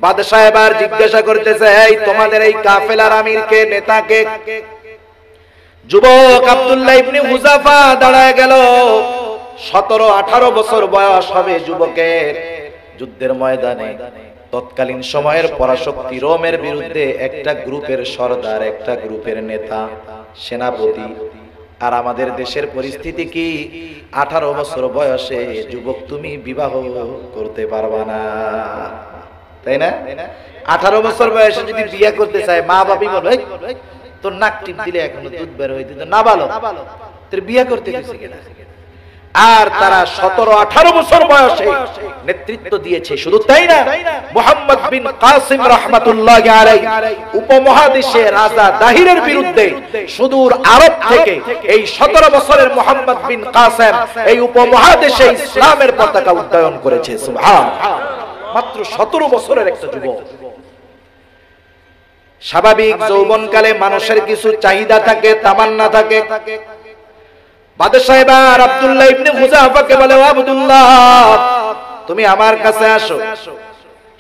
বাদশা এবার জিজ্ঞাসা করতেছে, এই তোমাদের এই কাফেলার আমিরকে, নেতাকে? যুবক আব্দুল্লাহ ইবনে হুযাফা দাঁড়ায় গেল। 17-18 বছর বয়স হবে যুবকের। যুদ্ধের ময়দানে তৎকালীন সময়ের পরাশক্তি রোমের বিরুদ্ধে একটা গ্রুপের সরদার, একটা গ্রুপের নেতা, সেনাপতি। আর আমাদের দেশের পরিস্থিতি কি? 18 বছর বয়সে যুবক তুমি বিবাহ করতে পারবা না, তাই না? 18 বছর বয়সে যদি বিয়ে করতে চায়, মা বাবা বলে তোর নাক টিপ দিলে এখনো দুধ বের হইতে না, ভালো তোর বিয়ে করতে গেছে কিনা। আর তারা 17-18 বছর বয়সে নেতৃত্ব দিয়েছে। শুধু তাই না, মুহাম্মদ বিন কাসিম রাহমাতুল্লাহি আলাইহি উপমহাদেশে রাজা দাহিরের বিরুদ্ধে সুদূর আরব থেকে এই 17 বছরের মুহাম্মদ বিন কাসিম এই উপমহাদেশে ইসলামের পতাকা উড্ডয়ন করেছে। সুবহানাল্লাহ। মাত্র 17 বছরের একটা যুবক। স্বাভাবিক যৌবনকালে মানুষের কিছু চাহিদা থাকে, তামান্না থাকে। বাদশাহ এবার আব্দুল্লাহ ইবনে হুযাফাকে বলে, ও আব্দুল্লাহ তুমি আমার কাছে আসো।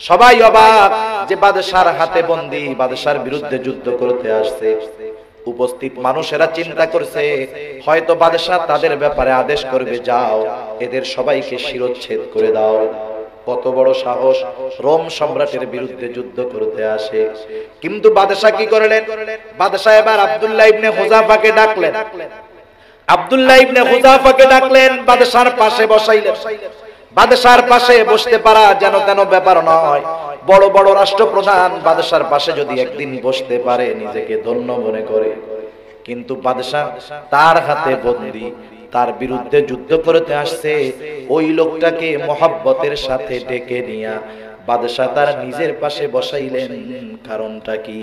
সবাই অবাক যে বাদশার হাতে বন্দী, বাদশার বিরুদ্ধে যুদ্ধ করতে আসছে। উপস্থিত মানুষেরা চিন্তা করছে হয়তো বাদশা তাদের ব্যাপারে আদেশ করবে, যাও এদের সবাইকে শিরচ্ছেদ করে দাও। কত বড় সাহস, রোম সম্রাটের বিরুদ্ধে যুদ্ধ করতে আসে। কিন্তু বাদশা কি করলেন? বাদশা এবার আব্দুল্লাহ ইবনে হুযাফাকে ডাকলেন। আব্দুল্লাহ ইবনে হুযাফাকে ডাকলেন, বাদশার পাশে বসাইলেন। বাদশার পাশে বসতে পারা যেন তেন ব্যাপার নয়। বড় বড় রাষ্ট্রপ্রধান বাদশার পাশে যদি একদিন বসতে পারে নিজেকে ধন্য মনে করে। কিন্তু বাদশা তার হাতে বন্দী, তার বিরুদ্ধে যুদ্ধ করতে আসছে। ওই লোকটাকে মহব্বতের সাথে ডেকে নিয়ে বাদশা তার নিজের পাশে বসাইলেন। কারণটা কি?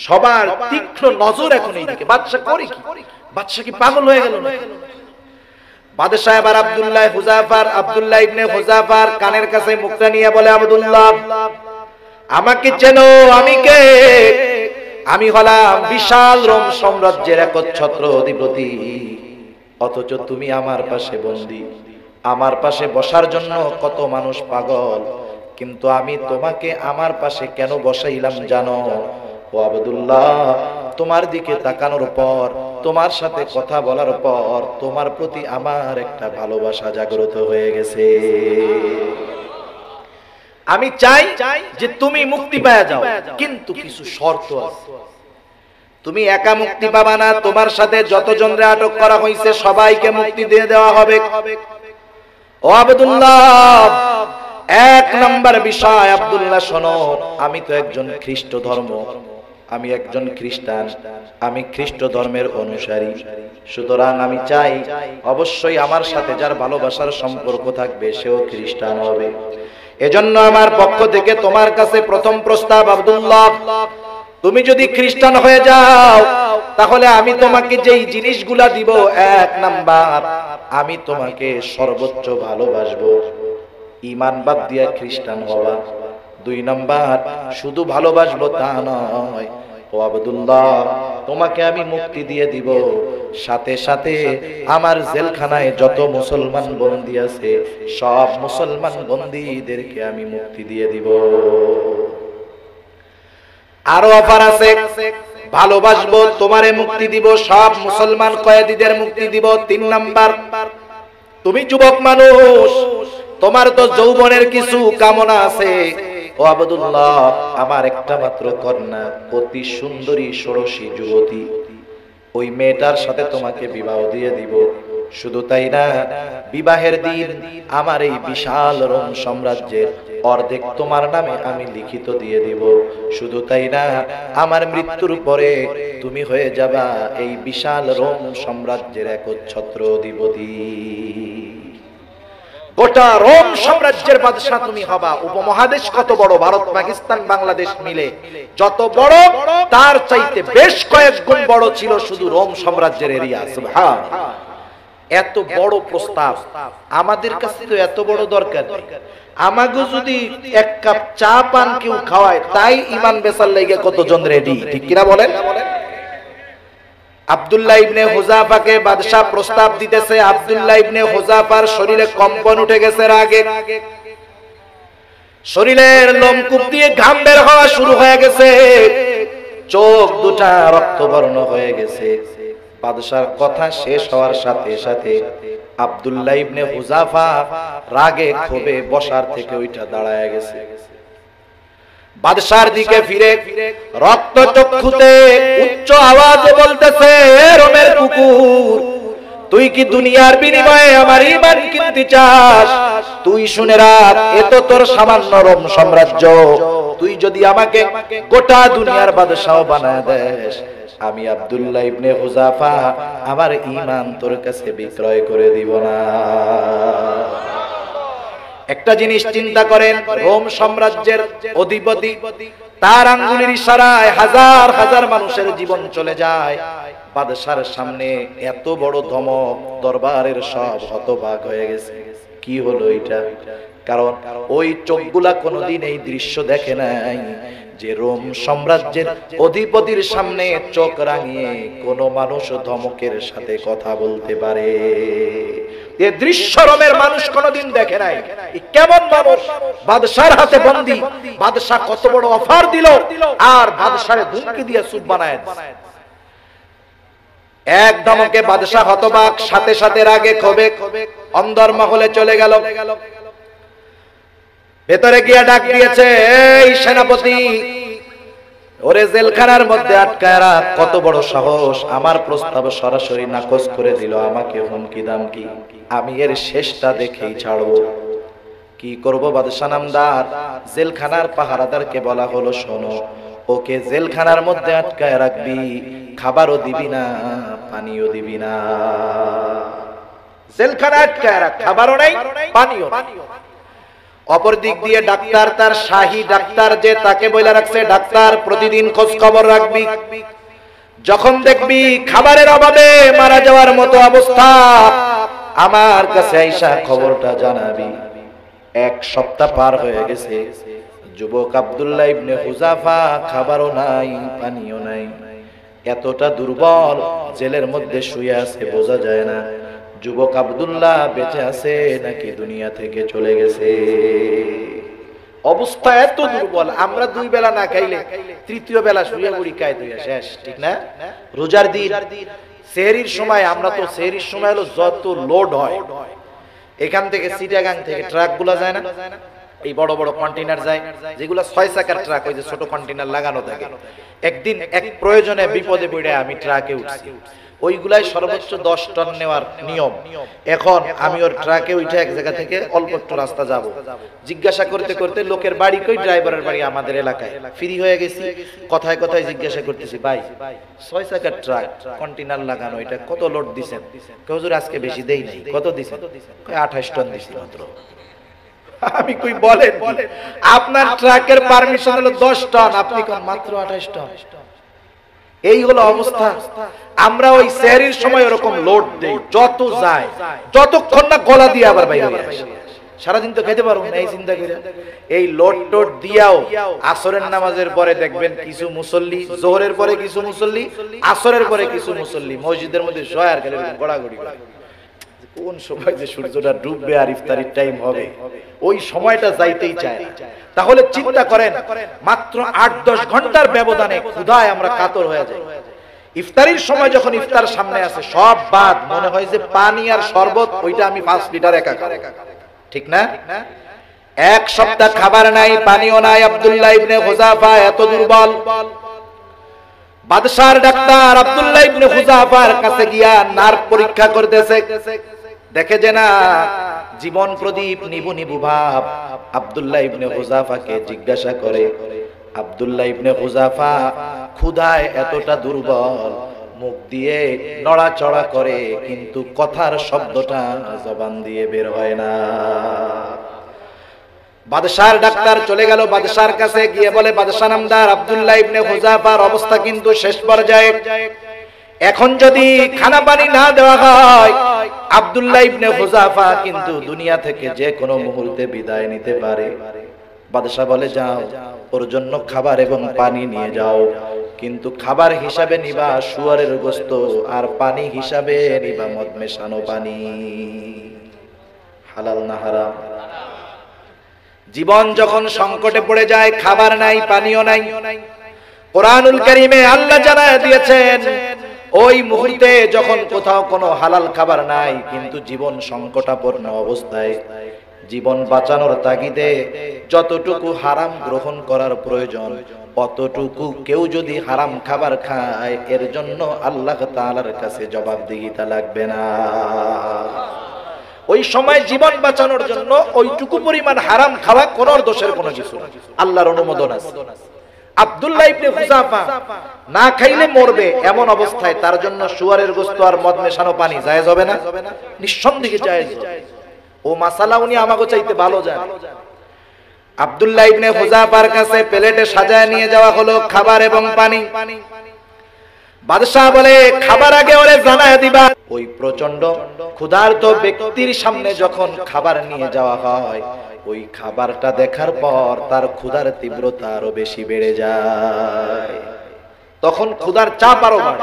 সবার তীক্ষ্ণ নজর এখন এইদিকে। বাদশা করে কি? বাদশা কি পাগল হয়ে গেল না? বাদশা এবার আব্দুল্লাহ ইবনে হুযাফার কানের কাছে মুখটা নিয়ে বলে, আব্দুল্লাহ আমাকে চেনো? আমি কে? আমি হলাম বিশাল রোম সাম্রাজ্যের একচ্ছত্র অধিপতি, অথচ তুমি আমার পাশে বন্দী। আমার পাশে বসার জন্য কত মানুষ পাগল, কিন্তু আমি তোমাকে আমার পাশে কেন বসাইলাম জানো? ও আব্দুল্লাহ, তোমার দিকে তাকানোর পর, তোমার সাথে কথা বলার পর তোমার প্রতি আমার একটা ভালোবাসা জাগ্রত হয়ে গেছে। আমি চাই যে তুমি মুক্তি পেয়ে যাও, কিন্তু কিছু শর্ত আছে। তুমি একা মুক্তি পাবা না, তোমার সাথে যতজনরে আটক করা হয়েছে সবাইকে মুক্তি দিয়ে দেওয়া হবে। ও আব্দুল্লাহ, এক নাম্বার বিষয়, আব্দুল্লাহ শোনো, আমি তো একজন খ্রিস্ট ধর্ম, আমি একজন খ্রিস্টান, আমি খ্রিস্ট ধর্মের অনুসারী। সুতরাং আমি চাই অবশ্যই আমার সাথে যার ভালোবাসার সম্পর্ক থাকবে সেও খ্রিস্টান হবে। এজন্য আমার পক্ষ থেকে তোমার কাছে প্রথম প্রস্তাব, আব্দুল্লাহ তুমি যদি খ্রিস্টান হয়ে যাও তাহলে আমি তোমাকে যেই জিনিসগুলা দিব, এক নাম্বার আমি তোমাকে সর্বোচ্চ ভালোবাসবো, ঈমান বাদ দিয়া খ্রিস্টান হওয়া। দুই নাম্বার শুধু ভালোবাসবো তা নয়, ও আব্দুল্লাহ তোমাকে আমি মুক্তি দিয়ে দিব, সাথে সাথে আমার জেলখানায় যত মুসলমান বন্দী আছে সব মুসলমান বন্দীদেরকে আমি মুক্তি দিয়ে দিব। আরো অফার আছে, ভালোবাসবো, তোমারে মুক্তি দিব, সব মুসলমান কয়েদিদের মুক্তি দিব। তিন নাম্বার, তুমি যুবক মানুষ, তোমার তো যৌবনের কিছু কামনা আছে। ও আব্দুল্লাহ, আমার একটা মাত্র কন্যা, অতি সুন্দরী ষোড়শী যুবতী, ওই মেয়েটার সাথে তোমাকে বিবাহ দিয়ে দিব। শুধু তাই না, বিবাহের দিন আমার এই বিশাল রোম সাম্রাজ্যের অর্ধেক তোমার নামে আমি লিখিত দিয়ে দিব। শুধু তাই না, আমার মৃত্যুর পরে তুমি হয়ে যাবা এই বিশাল রোম সাম্রাজ্যের একচ্ছত্র অধিপতি। গোটা রোম সাম্রাজ্যের বাদশা তুমি হবা। উপমহাদেশ কত বড়? ভারত, পাকিস্তান, বাংলাদেশ মিলে যত বড় তার চাইতে বেশ কয়েক গুণ বড় ছিল শুধু রোম সাম্রাজ্যের এরিয়া। সুবহানাল্লাহ, এত বড় প্রস্তাব আমাদের কাছে তো এত বড় দরকার নেই। আমাকে যদি এক কাপ চা পান কেউ খাওয়ায় তাই ঈমান বেচার লাগে কতজন রেডি, ঠিক কিনা বলেন? আব্দুল্লাহ ইবনে হুযাফাকে বাদশা প্রস্তাব দিতেছে। আব্দুল্লাহ ইবনে হুযাফার শরীরে কম্পন উঠে গেছে রাগে, শরীরের লোমকূপ দিয়ে ঘাম বের হওয়া শুরু হয়ে গেছে। চোখ দুটা রক্তবর্ণ হয়ে গেছে। বাদশার কথা শেষ হওয়ার সাথে সাথে আব্দুল্লাহ ইবনে হুযাফা রাগে ক্ষোভে বসার থেকে ওইটা দাঁড়ায় গেছে। বাদশার দিকে ফিরে রক্ত চক্ষুতে উচ্চ আওয়াজে বলতেছে, রোমের কুকুর, তুই কি দুনিয়ার বিনিময়ে আমার ঈমান কিনতে চাস? তুই শুনে রাখ, এ তো তোর সামান্য রোম সাম্রাজ্য। তুই যদি আমাকে গোটা দুনিয়ার বাদশাহ বানায় দেস, আমি আব্দুল্লাহ ইবনে হুযাফা আমার ঈমান তোর কাছে বিক্রয় করে দিব না। একটা জিনিস চিন্তা করেন, রোম সাম্রাজ্যের অধিপতি, তার আঙ্গুলের ইশারায় হাজার হাজার মানুষের জীবন চলে যায়। বাদশার সামনে এত বড় ধমক, দরবারের সব হতবাক হয়ে গেছে। কি হলো এটা? কারণ ওই চোখগুলা কোনোদিন এই দৃশ্য দেখে নাই যে রোম সাম্রাজ্যের অধিপতির সামনে চোখ রাঙিয়ে কোনো মানুষ ধমকের সাথে কথা বলতে পারে। এই দৃশ্য রোমের মানুষ কোনোদিন দেখে নাই। কেমন মানুষ, বাদশার হাতে বন্দী, বাদশা কত বড় অফার দিল, আর বাদশারে ধুমকি দিয়ে সুপ বানায়। এক ধমকে বাদশা হতবাক, সাথে সাথে রাগে ক্ষোভে অন্দর মহলে চলে গেল। ভেতরে গিয়ে ডাক দিয়েছে, এই সেনাপতি, ওরে জেলখানার মধ্যে আটকায় রাখ। কত বড় সাহস, আমার প্রস্তাব সরাসরি নাকচ করে দিল, আমাকে হুমকি দামকি। আমি এর শেষটা দেখেই ছাড়বো। কি করব বাদশা নামদার? জেলখানার পাহারাদারকে বলা হলো, শোনো, ওকে জেলখানার মধ্যে আটকায় রাখবি, খাবারও দিবি না, পানিও দিবি না। জেলখানায় আটকায় রাখ, খাবারও নাই, পানিও নাই। অপর দিক দিয়ে ডাক্তার, তার শাহী ডাক্তার যে, তাকে বলে রাখছে, ডাক্তার প্রতিদিন খোঁজ খবর রাখবি, যখন দেখবি খাবারের অভাবে মারা যাওয়ার মতো অবস্থা, আমার কাছে আইসা খবরটা জানাবি। এক সপ্তাহ পার হয়ে গেছে, যুবক আব্দুল্লাহ ইবনে হুযাফা খাবারও নাই, পানিও নাই, এতটা দুর্বল, জেলের মধ্যে শুয়ে আছে, বোঝা যায় না যুবক আব্দুল্লাহ বেঁচে আছে নাকি দুনিয়া থেকে চলে গেছে। অবস্থা এত দুর্বল, আমরা দুই বেলা না খাইলে তৃতীয় বেলা শুয়ে মুড়ি খাই দুইয়া শেষ, ঠিক না? রোজার দিন সেহরির সময়, আমরা তো সেহরির সময় হলো যত লোড হয়, এখান থেকে চিটাগাং থেকে ট্রাক গুলা যায় না, এই বড় বড় কন্টেইনার যায়, যেগুলো 6 চাকার ট্রাক, ওই যে ছোট কন্টেইনার লাগানো থাকে। একদিন এক প্রয়োজনে বিপদে পড়ে আমি ট্রাকে উঠছি, ওইগুলাই সর্বোচ্চ 10 টন নেওয়ার নিয়ম। এখন আমি ওর ট্রাকে উঠে এক জায়গা থেকে অল্প একটু রাস্তা যাব, জিজ্ঞাসা করতে করতে লোকের বাড়ি কই, ড্রাইভারের বাড়ি আমাদের এলাকায়, ফ্রি হয়ে গেছি। কথায় কথায় জিজ্ঞাসা করতেছি, ভাই 6 চাকার ট্রাক কন্টেইনার লাগানো, এটা কত লোড দিছেন? হুজুর আজকে বেশি দেই নাই। কত দিছেন? 28 টন দিছি মাত্র। আমি কই বলেন, আপনার ট্রাকের পারমিশন হলো 10 টন, আপনি কোন মাত্র 28 টন? এই হলো অবস্থা। আমরা ওই সেহরির সময় এরকম লোড দেই, যত যায়, যতক্ষণ না গলা দিয়ে আবার বাইরে আসে। সারাদিন তো খেতে পারবো না, এই চিন্তা করে এই লোড টোড দিয়াও আসরের নামাজের পরে দেখবেন কিছু মুসল্লি, জোহরের পরে কিছু মুসল্লি, আসরের পরে কিছু মুসল্লি মসজিদের মধ্যে শোয় আর গড়াগড়ি করে। কোন সময় যে সূর্যটা ডুববে আর ইফতারির টাইম হবে, ওই সময়টা যাইতেই চায় না। তাহলে চিন্তা করেন, মাত্র 8-10 ঘন্টার ব্যবধানে ক্ষুধায় আমরা কাতর হয়ে যাই। ইফতারির সময় যখন ইফতার সামনে আসে, সব বাদ, মনে হয় যে পানি আর শরবত, ওইটা আমি 5 লিটার একা খাবো, ঠিক না? এক সপ্তাহ খাবার নাই, পানিও নাই। আব্দুল্লাহ ইবনে হুযাফা এত দুর্বল। বাদশার ডাক্তার আব্দুল্লাহ ইবনে হুযাফার কাছে গিয়া নার্ভ পরীক্ষা করতেছে, দেখে যে না, জীবন প্রদীপ নিবু নিবু ভাব। আব্দুল্লাহ ইবনে হুযাফাকে জিজ্ঞাসা করে, আব্দুল্লাহ ইবনে হুযাফা ক্ষুধায় এতটা দুর্বল, মুখ দিয়ে নড়াচড়া করে কিন্তু কথার শব্দটা জবান দিয়ে বের হয় না। বাদশার ডাক্তার চলে গেল বাদশার কাছে, গিয়ে বলে, বাদশা নামদার, আব্দুল্লাহ ইবনে হুযাফার অবস্থা কিন্তু শেষ পর্যায়ে, এখন যদি খানা পানি না দেওয়া হয়, আব্দুল্লাহ ইবনে হুযাফা কিন্তু দুনিয়া থেকে যে কোনো মুহূর্তে বিদায় নিতে পারে। বাদশা বলে, যাও, ওর জন্য খাবার এবং পানি নিয়ে যাও, কিন্তু খাবার হিসাবে নিবা শুয়ারের গোশত, আর পানি হিসাবে নিবা মদ মেশানো পানি। হালাল না হারাম? জীবন যখন সংকটে পড়ে যায়, খাবার নাই, পানিও নাই, কোরআনুল কারীমে আল্লাহ জানায় দিয়েছেন ওই মুহূর্তে যখন কোথাও কোনো হালাল খাবার নাই, কিন্তু জীবন সংকটাপন্ন অবস্থায় জীবন বাঁচানোর তাগিদে যতটুকু হারাম গ্রহণ করার প্রয়োজন অতটুকু কেউ যদি হারাম খাবার খায় এর জন্য আল্লাহ তাআলার কাছে জবাবদিহিতা লাগবে না। ওই সময় জীবন বাঁচানোর জন্য ওইটুকু পরিমাণ হারাম খাওয়া কোন দোষের কোনো কিছু না, আল্লাহর অনুমোদন আছে। আব্দুল্লাহ ইবনে হুযাফা না খাইলে মরবে এমন অবস্থায় তার জন্য শুয়ারের গোশত আর মদ মেশানো পানি জায়েজ হবে না? নিঃসন্দেহে জায়েজ। ও মাসালা উনি আমাকে চাইতে ভালো জানেন। আব্দুল্লাহ ইবনে হুযাফার কাছে প্লেটে সাজায় নিয়ে যাওয়া হলো খাবার এবং পানি। বাদশা বলে খাবার আগে ওরে জানায় দিবা। ওই প্রচন্ড ক্ষুধার্ত ব্যক্তির সামনে যখন খাবার নিয়ে যাওয়া হয় ওই খাবারটা দেখার পর তার ক্ষুধার তীব্রতা আরো বেশি বেড়ে যায়, তখন ক্ষুধার চাপ আরো বাড়ে।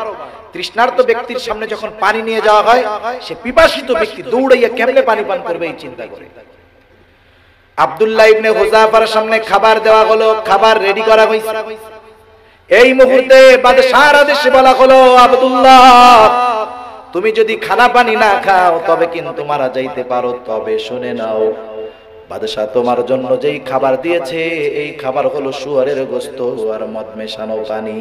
তৃষ্ণার্ত ব্যক্তির সামনে যখন পানি নিয়ে যাওয়া হয় সে পিপাসিত ব্যক্তি দৌড়াইয়া কেমনে পানি পান করবে এই চিন্তা করে। আব্দুল্লাহ ইবনে হুযাফার সামনে খাবার দেওয়া হলো, খাবার রেডি করা হয়েছে। এই মুহূর্তে বাদশাহর আদেশে বলা হলো আব্দুল্লাহ তুমি যদি খানা পানি না খাও তবে কিন্তু মারা যাইতে পারো, তবে শুনে নাও বাদশাহ তোমার জন্য যেই খাবার দিয়েছে এই খাবার হলো শুয়ারের গোশত আর মদ মেশানো পানি।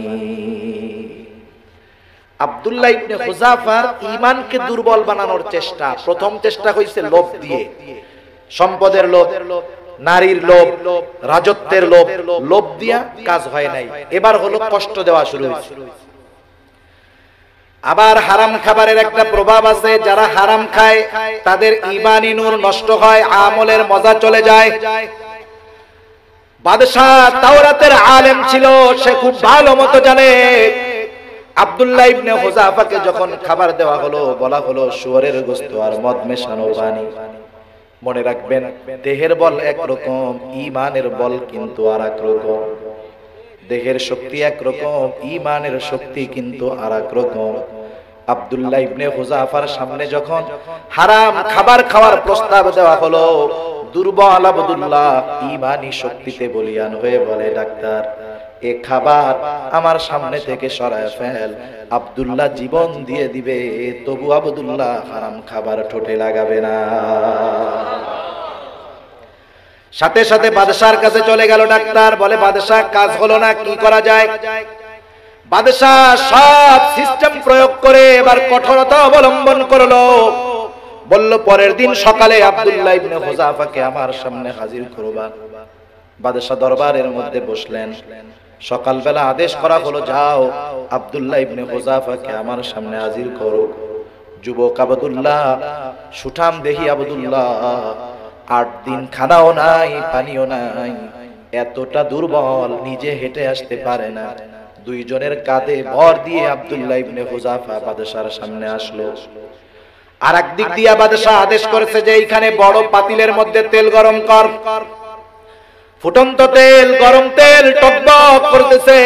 আব্দুল্লাহ ইবনে হুযাফার ঈমানকে দুর্বল বানানোর চেষ্টা, প্রথম চেষ্টা হইছে লোভ দিয়ে, সম্পদের লোভ, নারীর লোভ, রাজত্বের লোভ, লোভ দিয়া কাজ হয় নাই। এবার হলো কষ্ট দেওয়া শুরু হয়েছে। আবার হারাম খাবারের একটা প্রভাব আছে, যারা হারাম খায় তাদের ঈমানি নূর নষ্ট হয়, আমলের মজা চলে যায়। বাদশা তাওরাতের আলেম ছিল, সে খুব ভালো মতো জানে। আব্দুল্লাহ ইবনে হুযাফাকে যখন খাবার দেওয়া হলো বলা হলো শুয়ারের গোশত আর মদ মেশানো পানি। মনে রাখবেন দেহের বল একরকম, ঈমানের বল কিন্তু আরেক রকম। দেহের শক্তি একরকম, ঈমানের শক্তি কিন্তু আরেক রকম। আব্দুল্লাহ ইবনে হুযাফার সামনে যখন হারাম খাবার খাওয়ার প্রস্তাব দেওয়া হলো দুর্বল আব্দুল্লাহ ঈমানি শক্তিতে বলিয়ান হয়ে বলে ডাক্তার এ খাবার আমার সামনে থেকে সরায় ফেল। আব্দুল্লাহ জীবন দিয়ে দিবে তবু আব্দুল্লাহ হারাম খাবার ঠোঁটে লাগাবে না। সাথে সাথে বাদশার কাছে চলে গেল ডাক্তার, বলে বাদশাহ কাজ হলো না, কি করা যায়? বাদশাহ সব সিস্টেম প্রয়োগ করে এবার কঠোরতা অবলম্বন করলো। বলল পরের দিন সকালে আব্দুল্লাহ ইবনে হুযাফাকে আমার সামনে হাজির করবা। বাদশাহ দরবারের মধ্যে বসলেন। সকালবেলা আদেশ করা হলো যাও আব্দুল্লাহ ইবনে হুযাফাকে আমার সামনে হাজির করো। যুবক আব্দুল্লাহ, সুঠাম দেহি আব্দুল্লাহ, 8 দিন খানাও নাই পানিও নাই, এতটা দুর্বল নিজে হেঁটে আসতে পারে না। দুইজনের কাঁধে ভর দিয়ে আব্দুল্লাহ ইবনে হুযাফা বাদশার সামনে আসলো। আর একদিক দিয়ে বাদশাহ আদেশ করেছে যে এইখানে বড় পাতিলের মধ্যে তেল গরম কর। ফুটন্ত তেল, গরম তেল টকবক করতেছে।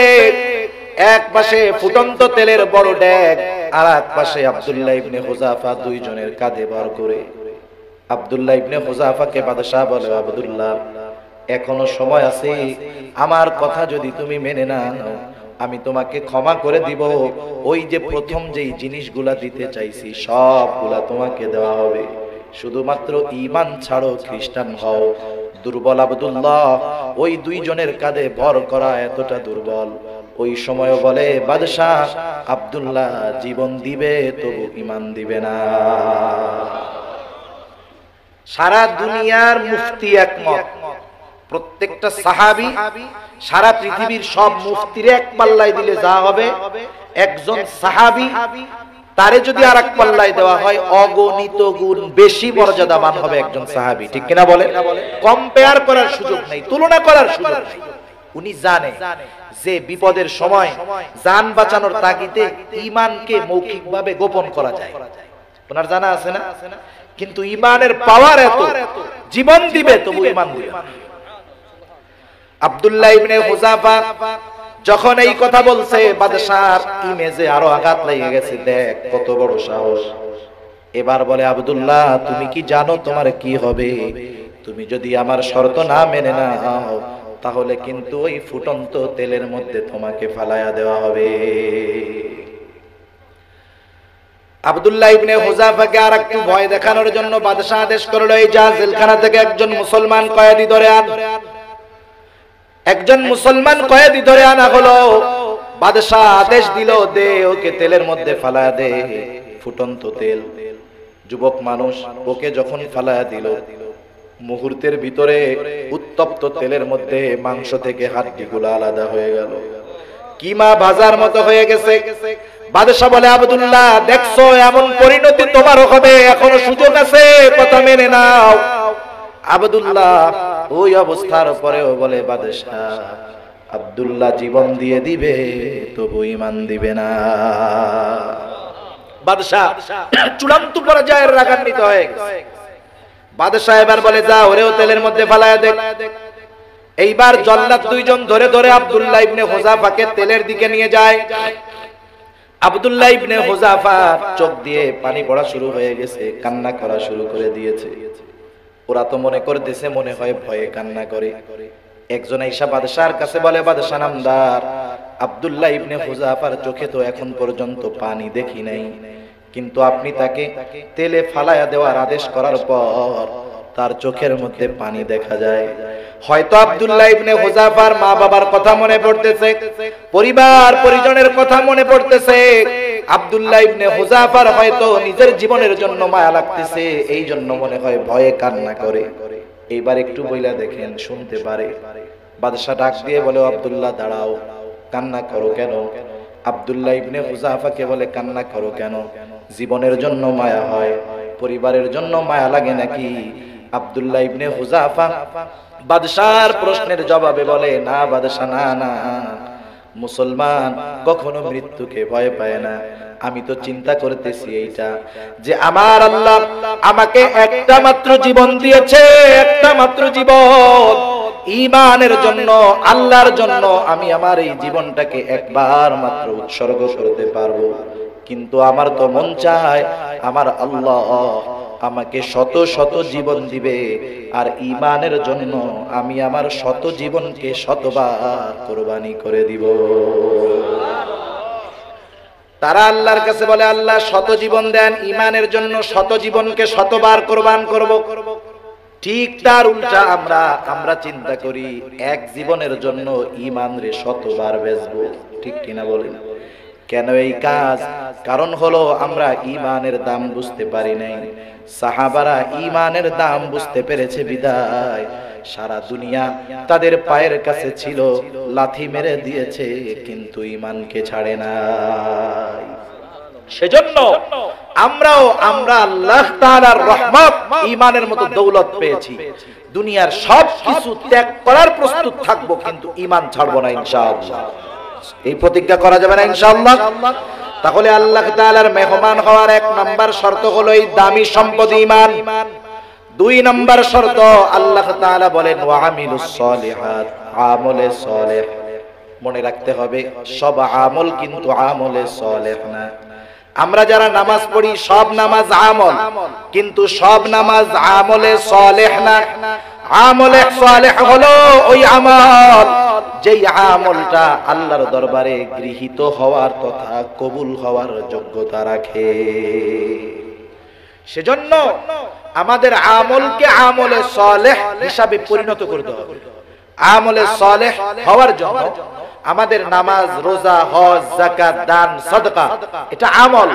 এক পাশে ফুটন্ত তেলের বড় ডেক, আর এক পাশে আব্দুল্লাহ ইবনে হুযাফা দুইজনের কাঁধে ভর করে। আব্দুল্লাহ ইবনে হুযাফাকে বাদশাহ বলে আব্দুল্লাহ এখনো সময় আছে, আমার কথা যদি তুমি মেনে নাও আমি তোমাকে ক্ষমা করে দিব। ওই যে প্রথম যেই জিনিসগুলা দিতে চাইছি সবগুলা তোমাকে দেওয়া হবে, শুধুমাত্র ঈমান ছাড়ো, খ্রিস্টান হও। দুর্বল আব্দুল্লাহ ওই দুইজনের কাঁধে ভর করা এতটা দুর্বল, ওই সময় বলে বাদশাহ আব্দুল্লাহ জীবন দিবে তবু ঈমান দিবে না। সারা দুনিয়ার মুফতি একমত, প্রত্যেকটা সাহাবী সারা পৃথিবীর সব মুফতিরে এক পাল্লায় দিলে যা হবে, একজন সাহাবী তারে যদি আরেক পাল্লায় দেওয়া হয় অগণিত গুণ বেশি মর্যাদাবান হবে একজন সাহাবী। ঠিক কিনা বলে? কম্পেয়ার করার সুযোগ নেই, তুলনা করার সুযোগ নেই। উনি জানে যে বিপদের সময় জান বাঁচানোর তাগিদে ঈমানকে মৌখিকভাবে গোপন করা যায়, ওনার জানা আছে না? কিন্তু ঈমানের পাওয়ার এত, জীবন দিবে তবু ঈমান দিবে না। আব্দুল্লাহ ইবনে হুযাফা যখন এই কথা বলছে বাদশার ইমেজে আরো আঘাত লেগে গেছে, দেখ কত বড় সাহস। এবার বলে আব্দুল্লাহ তুমি কি জানো তোমার কি হবে? তুমি যদি আমার শর্ত না মেনে নাও তাহলে কিন্তু ওই ফুটন্ত তেলের মধ্যে তোমাকে ফালায়া দেওয়া হবে। আব্দুল্লাহ ইবনে হুযাফাকে আরেকটু ভয় দেখানোর জন্য বাদশা আদেশ করলো, এই যা জেলখানা থেকে একজন মুসলমান কয়েদি ধরে আন। একজন মুসলমান কয়েদি ধরে আনা হলো। বাদশা আদেশ দিল, দে ওকে তেলের মধ্যে ফালায়া দে, ফুটন্ত তেল। যুবক মানুষ ওকে যখন ফালায়া দিল, মুহূর্তের ভিতরে উত্তপ্ত তেলের মধ্যে মাংস থেকে হাড্ডিগুলো আলাদা হয়ে গেল, কিমা ভাজার মতো হয়ে গেছে। বাদশা বলে, আব্দুল্লাহ দেখছো এমন পরিণতি তোমারও হবে, এখনো সুযোগ আছে, কথা মেনে নাও। আব্দুল্লাহ ওই অবস্থার পরেও বলে, বাদশা আব্দুল্লাহ জীবন দিয়ে দিবে তবু ঈমান দিবে না। বাদশা চূড়ান্ত পর্যায়ের রাগান্বিত হয়ে গেছে। বাদশা এবার বলে, যা ওরেও তেলের মধ্যে ফালায়া দে। এইবার জল্লাদ দুইজন ধরে ধরে আব্দুল্লাহ ইবনে হুযাফাকে তেলের দিকে নিয়ে যায়। আব্দুল্লাহ ইবনে হুযাফার চোখ দিয়ে পানি পড়া শুরু হয়ে গেছে, কান্না করা শুরু করে দিয়েছে। ওরা তো মনে করতেছে মনে হয় ভয়ে কান্না করে। একজন আইসা বাদশার কাছে বলে, বাদশা নামদার, আব্দুল্লাহ ইবনে হুযাফার চোখে তো এখন পর্যন্ত পানি দেখি নাই, কিন্তু আপনি তাকে তেলে ফালায়া দেওয়ার আদেশ করার পর তার চোখের মধ্যে পানি দেখা যায়। হয়তো আব্দুল্লাহ ইবনে হুযাফার মা বাবার কথা মনে পড়তেছে, পরিবার পরিজনের কথা মনে পড়তেছে। আব্দুল্লাহ ইবনে হুযাফার হয়তো নিজের জীবনের জন্য মায়া লাগতেছে, এই জন্য মনে হয় ভয়ে কান্না করে। এইবার একটু বইলা দেখেন, শুনতে পারে। বাদশা ডাক দিয়ে বলে, আব্দুল্লাহ দাঁড়াও, কান্না করো কেন? আব্দুল্লাহ ইবনে হুযাফাকে বলে, কান্না করো কেন? জীবনের জন্য মায়া হয়, পরিবারের জন্য মায়া লাগে নাকি? আব্দুল্লাহ ইবনে হুযাফা বাদশার প্রশ্নের জবাবে বলে, না বাদশা, না না, মুসলমান কখনো মৃত্যুকে ভয় পায় না। আমি তো চিন্তা করতেছি এইটা যে আমার আল্লাহ আমাকে একটা মাত্র জীবন দিয়েছে, একটা মাত্র জীবন। ঈমানের জন্য, আল্লাহর জন্য আমি আমার এই জীবনটাকে একবার মাত্র উৎসর্গ করতে পারবো, কিন্তু আমার তো মন চায় আমার আল্লাহ আমাকে শত শত জীবন দিবে, আর ঈমানের জন্য আমি আমার শত জীবনকে শতবার কুরবানি করে দিব। তারা আল্লাহর কাছে বলে, আল্লাহ শত জীবন দেন, ঈমানের জন্য শত জীবনকে শতবার কুরবান করব। ঠিক তার উল্টা আমরা চিন্তা করি এক জীবনের জন্য ঈমান রে শতবার বেচবো। ঠিক কিনা বলেন? কেন এই কাজ? কারণ হলো আমরা ঈমানের দাম বুঝতে পারি নাই। সাহাবারা ঈমানের দাম বুঝতে পেরেছে বিদায় সারা দুনিয়া তাদের পায়ের কাছে ছিল, লাথি মেরে দিয়েছে, কিন্তু ঈমানকে ছাড়ে নাই। সেজন্য আমরা আল্লাহ তাআলার রহমত, ঈমানের মতো দৌলত পেয়েছি। দুনিয়ার সব কিছু ত্যাগ করার প্রস্তুত থাকবো, কিন্তু ঈমান ছাড়বো না ইনশাআল্লাহ। এই প্রতিজ্ঞা করা যাবে না ইনশাআল্লাহ। তাহলে আল্লাহ তাআলার মেহমান হওয়ার এক নাম্বার শর্ত হলো এই দামি সম্পদ ঈমান। দুই নাম্বার শর্ত আল্লাহ তাআলা বলেন, ওয়া আমিলুস সলিহাত, আমলে সালেহ। মনে রাখতে হবে সব আমল কিন্তু আমলে সালেহ না। আমরা যারা নামাজ পড়ি সব নামাজ আমল, কিন্তু সব নামাজ আমলে সালেহ না। আমলে সালেহ হলো ওই আমল যেই আমলটা আল্লাহর দরবারে গৃহীত হওয়ার তথা কবুল হওয়ার যোগ্যতা রাখে। সেজন্য আমাদের আমলকে আমলে সালেহ হিসাবে পরিণত করতে হবে। আমলে সালেহ হওয়ার জন্য আমাদের নামাজ, রোজা, হজ, যাকাত, দান, সাদকা এটা আমল,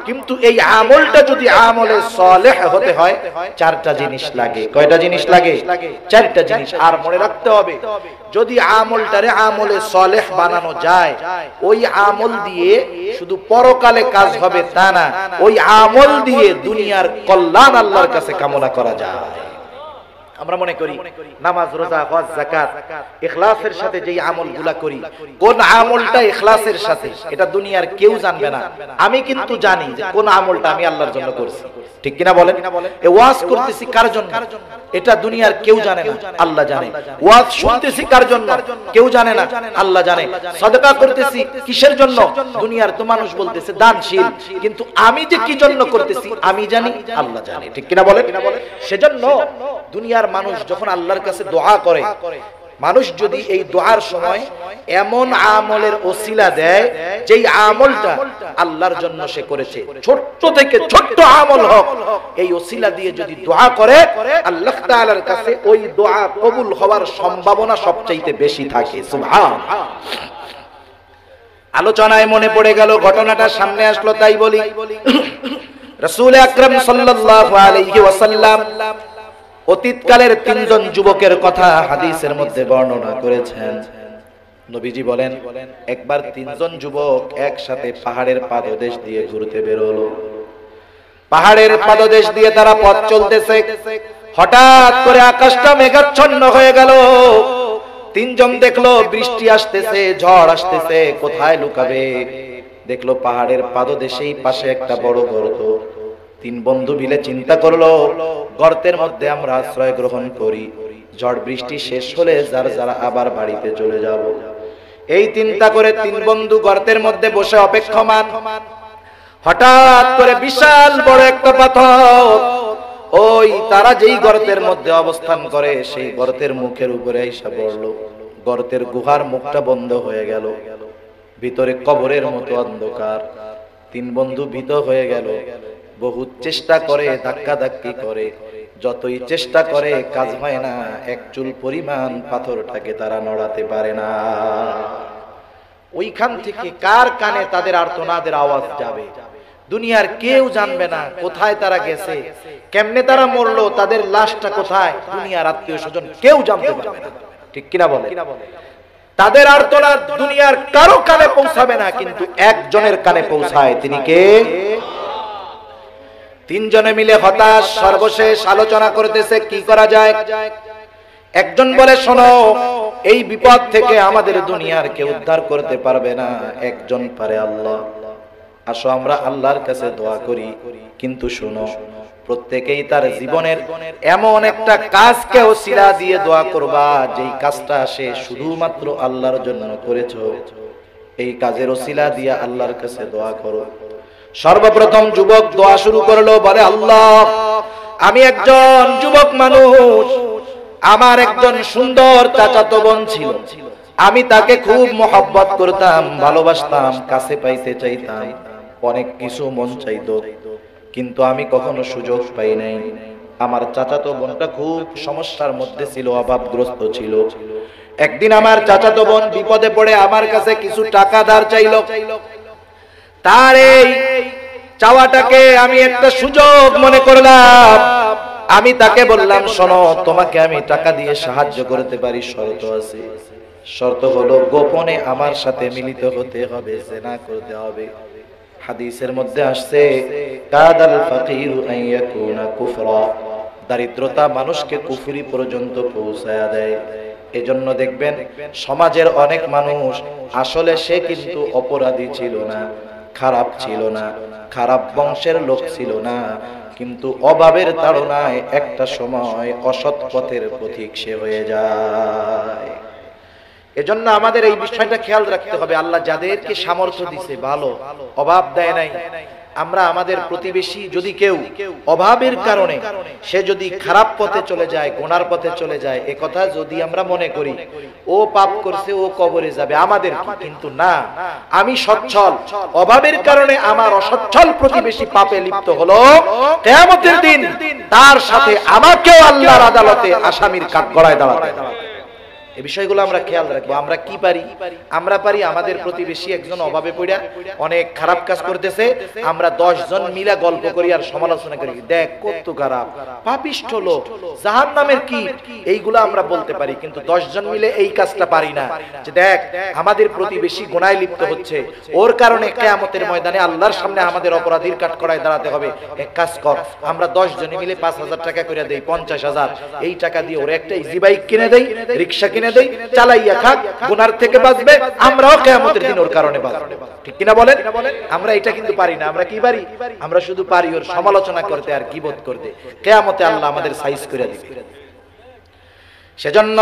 কিন্তু এই আমলটা যদি আমলে সালেহ হতে হয় চারটা জিনিস লাগে। কয়টা জিনিস লাগে? চারটা জিনিস। আর মনে রাখতে হবে যদি আমলটারে আমলে সালেহ বানানো যায়, ওই আমল দিয়ে শুধু পরকালে কাজ হবে তা না, ওই আমল দিয়ে দুনিয়ার কল্যাণ আল্লাহর কাছে কামনা করা যায়। আমরা মনে করি নামাজ, রোজা, হজ, যাকাত ইখলাসের সাথে যেই আমলগুলা করি, কোন আমলটা ইখলাসের সাথে এটা দুনিয়ার কেউ জানবে না। আমি কিন্তু জানি যে কোন আমলটা আমি আল্লাহর জন্য করছি। ঠিক কিনা বলেন? এই ওয়াজ করতেছি কার জন্য এটা দুনিয়ার কেউ জানে না, আল্লাহ জানে। ওয়াজ শুনতেছি কার জন্য কেউ জানে না, আল্লাহ জানে। সাদকা করতেছি কিসের জন্য? দুনিয়ার তো মানুষ বলতেছে দানশীল, কিন্তু আমি যে কি জন্য করতেছি আমি জানি, আল্লাহ জানে। ঠিক কিনা বলেন? সেজন্য দুনিয়ার মানুষ যখন আল্লাহর কাছে দোয়া করে মানুষ যদি এই দোয়ার সময় এমন আমলের ওসিলা দেয় যেই আমলটা আল্লাহর জন্য সে করেছে, ছোট্ট থেকে ছোট্ট আমল হোক, এই ওসিলা দিয়ে যদি দোয়া করে আল্লাহ তাআলার কাছে ওই দোয়া কবুল হওয়ার সম্ভাবনা সবচাইতে বেশি থাকে। সুবহানাল্লাহ। আলোচনায় মনে পড়ে গেল, ঘটনাটা সামনে আসলো তাই বলি। রাসূল আকরাম সাল্লাল্লাহু আলাইহি ওয়াসাল্লাম অতীতকালের তিনজন যুবকের কথা হাদিসের মধ্যে বর্ণনা করেছেন। নবীজি বলেন, একবার তিনজন যুবক একসাথে পাহাড়ের পাদদেশ দিয়ে ঘুরতে বের হলো। পাহাড়ের পাদদেশ দিয়ে তারা পথ চলতেছে, হঠাৎ করে আকাশটা মেঘাচ্ছন্ন হয়ে গেল। তিনজন দেখলো বৃষ্টি আসতেছে, ঝড় আসতেছে, কোথায় লুকাবে? দেখলো পাহাড়ের পাদদেশেই পাশে একটা বড় গর্ত। তিন বন্ধু মিলে চিন্তা করলো, গর্তের মধ্যে আমরা আশ্রয় গ্রহণ করি, ঝড় বৃষ্টি শেষ হলে যার যারা আবার বাড়িতে চলে যাব। এই চিন্তা করে তিন বন্ধু গর্তের মধ্যে বসে অপেক্ষমান। হঠাৎ করে বিশাল বড় একটা পাথর ওই তারা যেই গর্তের মধ্যে অবস্থান করে সেই গর্তের মুখের উপরে এসে পড়লো। গর্তের গুহার মুখটা বন্ধ হয়ে গেল, ভিতরে কবরের মতো অন্ধকার। তিন বন্ধু ভীত হয়ে গেল, বহু চেষ্টা করে, ধাক্কা ধাক্কি করে, যতই চেষ্টা করে কাজ হয় না। এক চুল পরিমাণ পাথরটাকে তারা নড়াতে পারে না। ওইখান থেকে কার কানে তাদের আর্তনাদের আওয়াজ যাবে? দুনিয়ার কেউ জানবে না কোথায় তারা গেছে, কেমনে তারা মরলো, তাদের লাশটা কোথায়, দুনিয়ার আত্মীয় স্বজন কেউ জানতে পারবে না। ঠিক কিনা বলে? তাদের আর্তনাদ দুনিয়ার কারো কানে পৌঁছাবে না, কিন্তু একজনের কানে পৌঁছায়। তিনি কে? তিনজনে মিলে হতাশ, সর্বশেষ আলোচনা করতেছে কি করা যায়। একজন বলে, শোনো, এই বিপদ থেকে আমাদের দুনিয়ার কেউ উদ্ধার করতে পারবে না, একজন পারে, আল্লাহ। আসো আমরা আল্লাহর কাছে দোয়া করি, কিন্তু শোনো, প্রত্যেকেই তার জীবনের এমন একটা কাজকে ওসিলা দিয়ে দোয়া করবা যেই কাজটা সে শুধুমাত্র আল্লাহর জন্য করেছো। এই কাজের ওসিলা দিয়ে আল্লাহর কাছে দোয়া করো। সর্বপ্রথম যুবক দোয়া শুরু করলো, বলে, আল্লাহ, আমি একজন যুবক মানুষ, আমার একজন সুন্দর চাচাতো বোন ছিল, আমি তাকে খুব মহব্বত করতাম, ভালোবাসতাম, কাছে পাইতে চাইতাম, অনেক কিছু মন চাইতো, কিন্তু আমি কখনো সুযোগ পাই নাই। আমার চাচাতো বোনটা খুব সমস্যার মধ্যে ছিল, অভাবগ্রস্ত ছিল। একদিন আমার চাচাতো বোন বিপদে পড়ে আমার কাছে কিছু টাকা ধার চাইলো। তার এই চাওয়াটাকে আমি একটা সুযোগ মনে করলাম। আমি তাকে বললাম, শোনো, তোমাকে আমি টাকা দিয়ে সাহায্য করতে পারি, শর্ত আছে। শর্ত হলো গোপনে আমার সাথে মিলিত হতে হবে, জিনা করতে হবে। হাদিসের মধ্যে আসছে, কাদাল ফাকিরু আন ইয়াকুনা কুফরা, দারিদ্রতা মানুষকে কুফরি পর্যন্ত পৌঁছায়া দেয়। এজন্য দেখবেন সমাজের অনেক মানুষ আসলে সে কিন্তু অপরাধী ছিল না, খারাপ ছিল না, খারাপ বংশের লোক ছিল না, কিন্তু অভাবের তাড়নায় একটা সময় অসৎ পথের পথিক সে হয়ে যায়। এজন্য আমাদের এই বিষয়টা খেয়াল রাখতে হবে। আল্লাহ যাদেরকে সামর্থ্য দিছে, ভালো, অভাব দেয় নাই, আমরা আমাদের প্রতিবেশী যদি কেউ অভাবের কারণে সে যদি খারাপ পথে চলে যায়, গুনার পথে চলে যায়, এ কথা যদি আমরা মনে করি ও পাপ করছে, ও কবরে যাবে, আমাদের কি? কিন্তু না, আমি সচ্ছল, অভাবের কারণে আমার অসচ্ছল প্রতিবেশী পাপে লিপ্ত হলো, কিয়ামতের দিন তার সাথে আমাকেও আল্লাহর আদালতে আসামির কাঠগড়ায় দাঁড়াতে হবে। এই বিষয়গুলো আমরা খেয়াল রাখবো। আমরা কি পারি? আমরা পারি আমাদের প্রতিবেশী একজন অভাবে পড়া অনেক খারাপ কাজ করতেছে, আমরা 10 জন মিলে গল্প করি আর সমালোচনা করি, দেখ কত খারাপ, পাপিষ্ঠ লোক, জাহান্নামের কি, এইগুলো আমরা বলতে পারি। কিন্তু 10 জন মিলে এই কাজটা পারি না, যে দেখ আমাদের প্রতিবেশী গুনায় লিপ্ত হচ্ছে, ওর কারণে কিয়ামতের ময়দানে আল্লাহর সামনে আমাদের অপরাধীর কাঠগড়ায় দাঁড়াতে হবে। এক কাজ কর, আমরা 10 জন মিলে 5000 টাকা করে দেই, 50,000, এই টাকা দিয়ে ওর একটা ইজি বাইক কিনে দেই, রিকশা কিনে দেই, চালাইয়া খাক, গুনার থেকে বাঁচবে, আমরাও কিয়ামতের দিন ওর কারণে বাঁচব। ঠিক কিনা বলেন? আমরা এটা কিন্তু পারি না। আমরা কি পারি? আমরা শুধু পারি ওর সমালোচনা করতে আর গীবত করতে। কিয়ামতে আল্লাহ আমাদের সাইজ করে দিবে। সেজন্য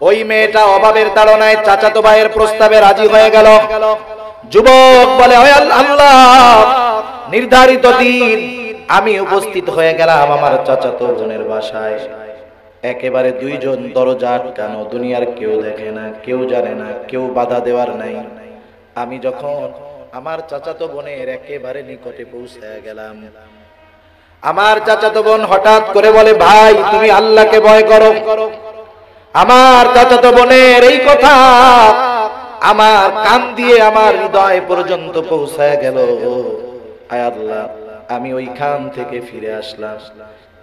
ওই মেয়েটা অভাবের তাড়নায় চাচাতো ভাইয়ের প্রস্তাবে রাজি হয়ে গেল। যুবক বলে, ওই আল্লাহ, নির্ধারিত দিন আমি উপস্থিত হয়ে গেলাম আমার চাচাতো বোনের বাসায়। একেবারে দুইজন দরজা আটকানো, দুনিয়ার কেউ দেখে না, কেউ জানে না, কেউ বাধা দেওয়ার নাই। আমি যখন আমার চাচাতো বোনের একেবারে নিকটে পৌঁছে গেলাম, আমার চাচাতো বোন হঠাৎ করে বলে, ভাই তুমি আল্লাহকে ভয় করো। আমার চাচাতো বোনের এই কথা আমার কান দিয়ে আমার হৃদয় পর্যন্ত পৌঁছায় গেল। আয় আল্লাহ, আমি ওইখান থেকে ফিরে আসলাম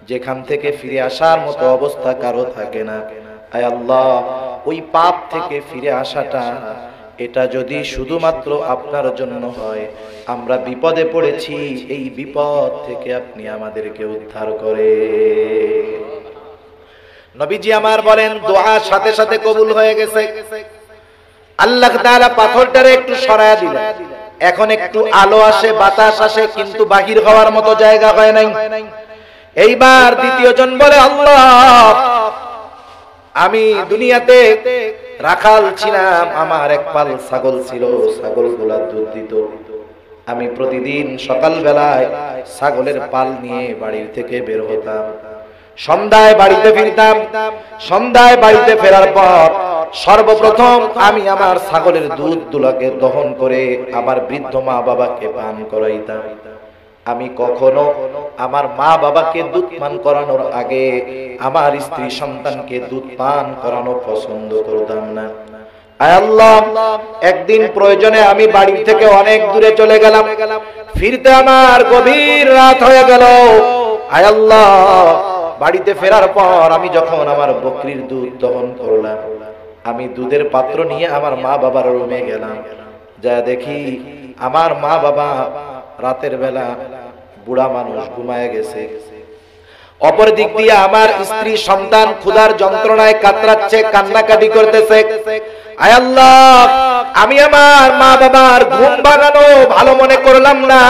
যেখান থেকে ফিরে আসার মতো অবস্থা কারো থাকে না। আয় আল্লাহ, ওই পাপ থেকে ফিরে আসাটা এটা যদি শুধুমাত্র আপনার জন্য হয়, আমরা বিপদে পড়েছি, এই বিপদ থেকে আপনি আমাদেরকে উদ্ধার করে। নবীজি আমার বলেন, দোয়া সাথে সাথে কবুল হয়ে গেছে। আল্লাহ তাআলা পাথরটারে একটু সরায়া দিলেন, এখন একটু আলো আসে, বাতাস আসে, কিন্তু বাহির হওয়ার মতো জায়গা হয় নাই। এইবার দ্বিতীয় জন বলে, আল্লাহ আমি দুনিয়াতে রাখাল ছিলাম, আমার এক পাল ছাগল ছিল, ছাগলগুলা দুধ দিত। আমি প্রতিদিন সকাল বেলায় ছাগলের পাল নিয়ে বাড়ি থেকে বের হতাম, সন্ধ্যায় বাড়িতে ফিরতাম। সন্ধ্যায় বাড়িতে ফেরার পর সর্বপ্রথম আমি আমার ছাগলের দুধ দুলাকে দহন করে আমার বৃদ্ধ মা বাবাকে পান করাইতাম। আমি কখনো আমার মা বাবাকে দুধ পান করানোর আগে আমার স্ত্রী সন্তানকে দুধ পান করানো পছন্দ করতাম না। আয় আল্লাহ, একদিন প্রয়োজনে আমি বাড়ি থেকে অনেক দূরে চলে গেলাম, ফিরতে আমার গভীর রাত হয়ে গেল। আয় আল্লাহ, বাড়িতে ফেরার পর আমি যখন আমার বকরির দুধ দহন করলাম, আমি দুধের পাত্র নিয়ে আমার মা বাবার রুমে গেলাম, যা দেখি আমার মা বাবা রাতের বেলা বুড়া মানুষ ঘুমায় গেছে। অপর দিক দিয়ে আমার স্ত্রী সন্তান ক্ষুধার যন্ত্রণায় কাতরাচ্ছে, কান্নাকাটি করতেছে। আয় আল্লাহ, আমি আমার মা বাবার ঘুম ভাঙানো ভালো মনে করলাম না,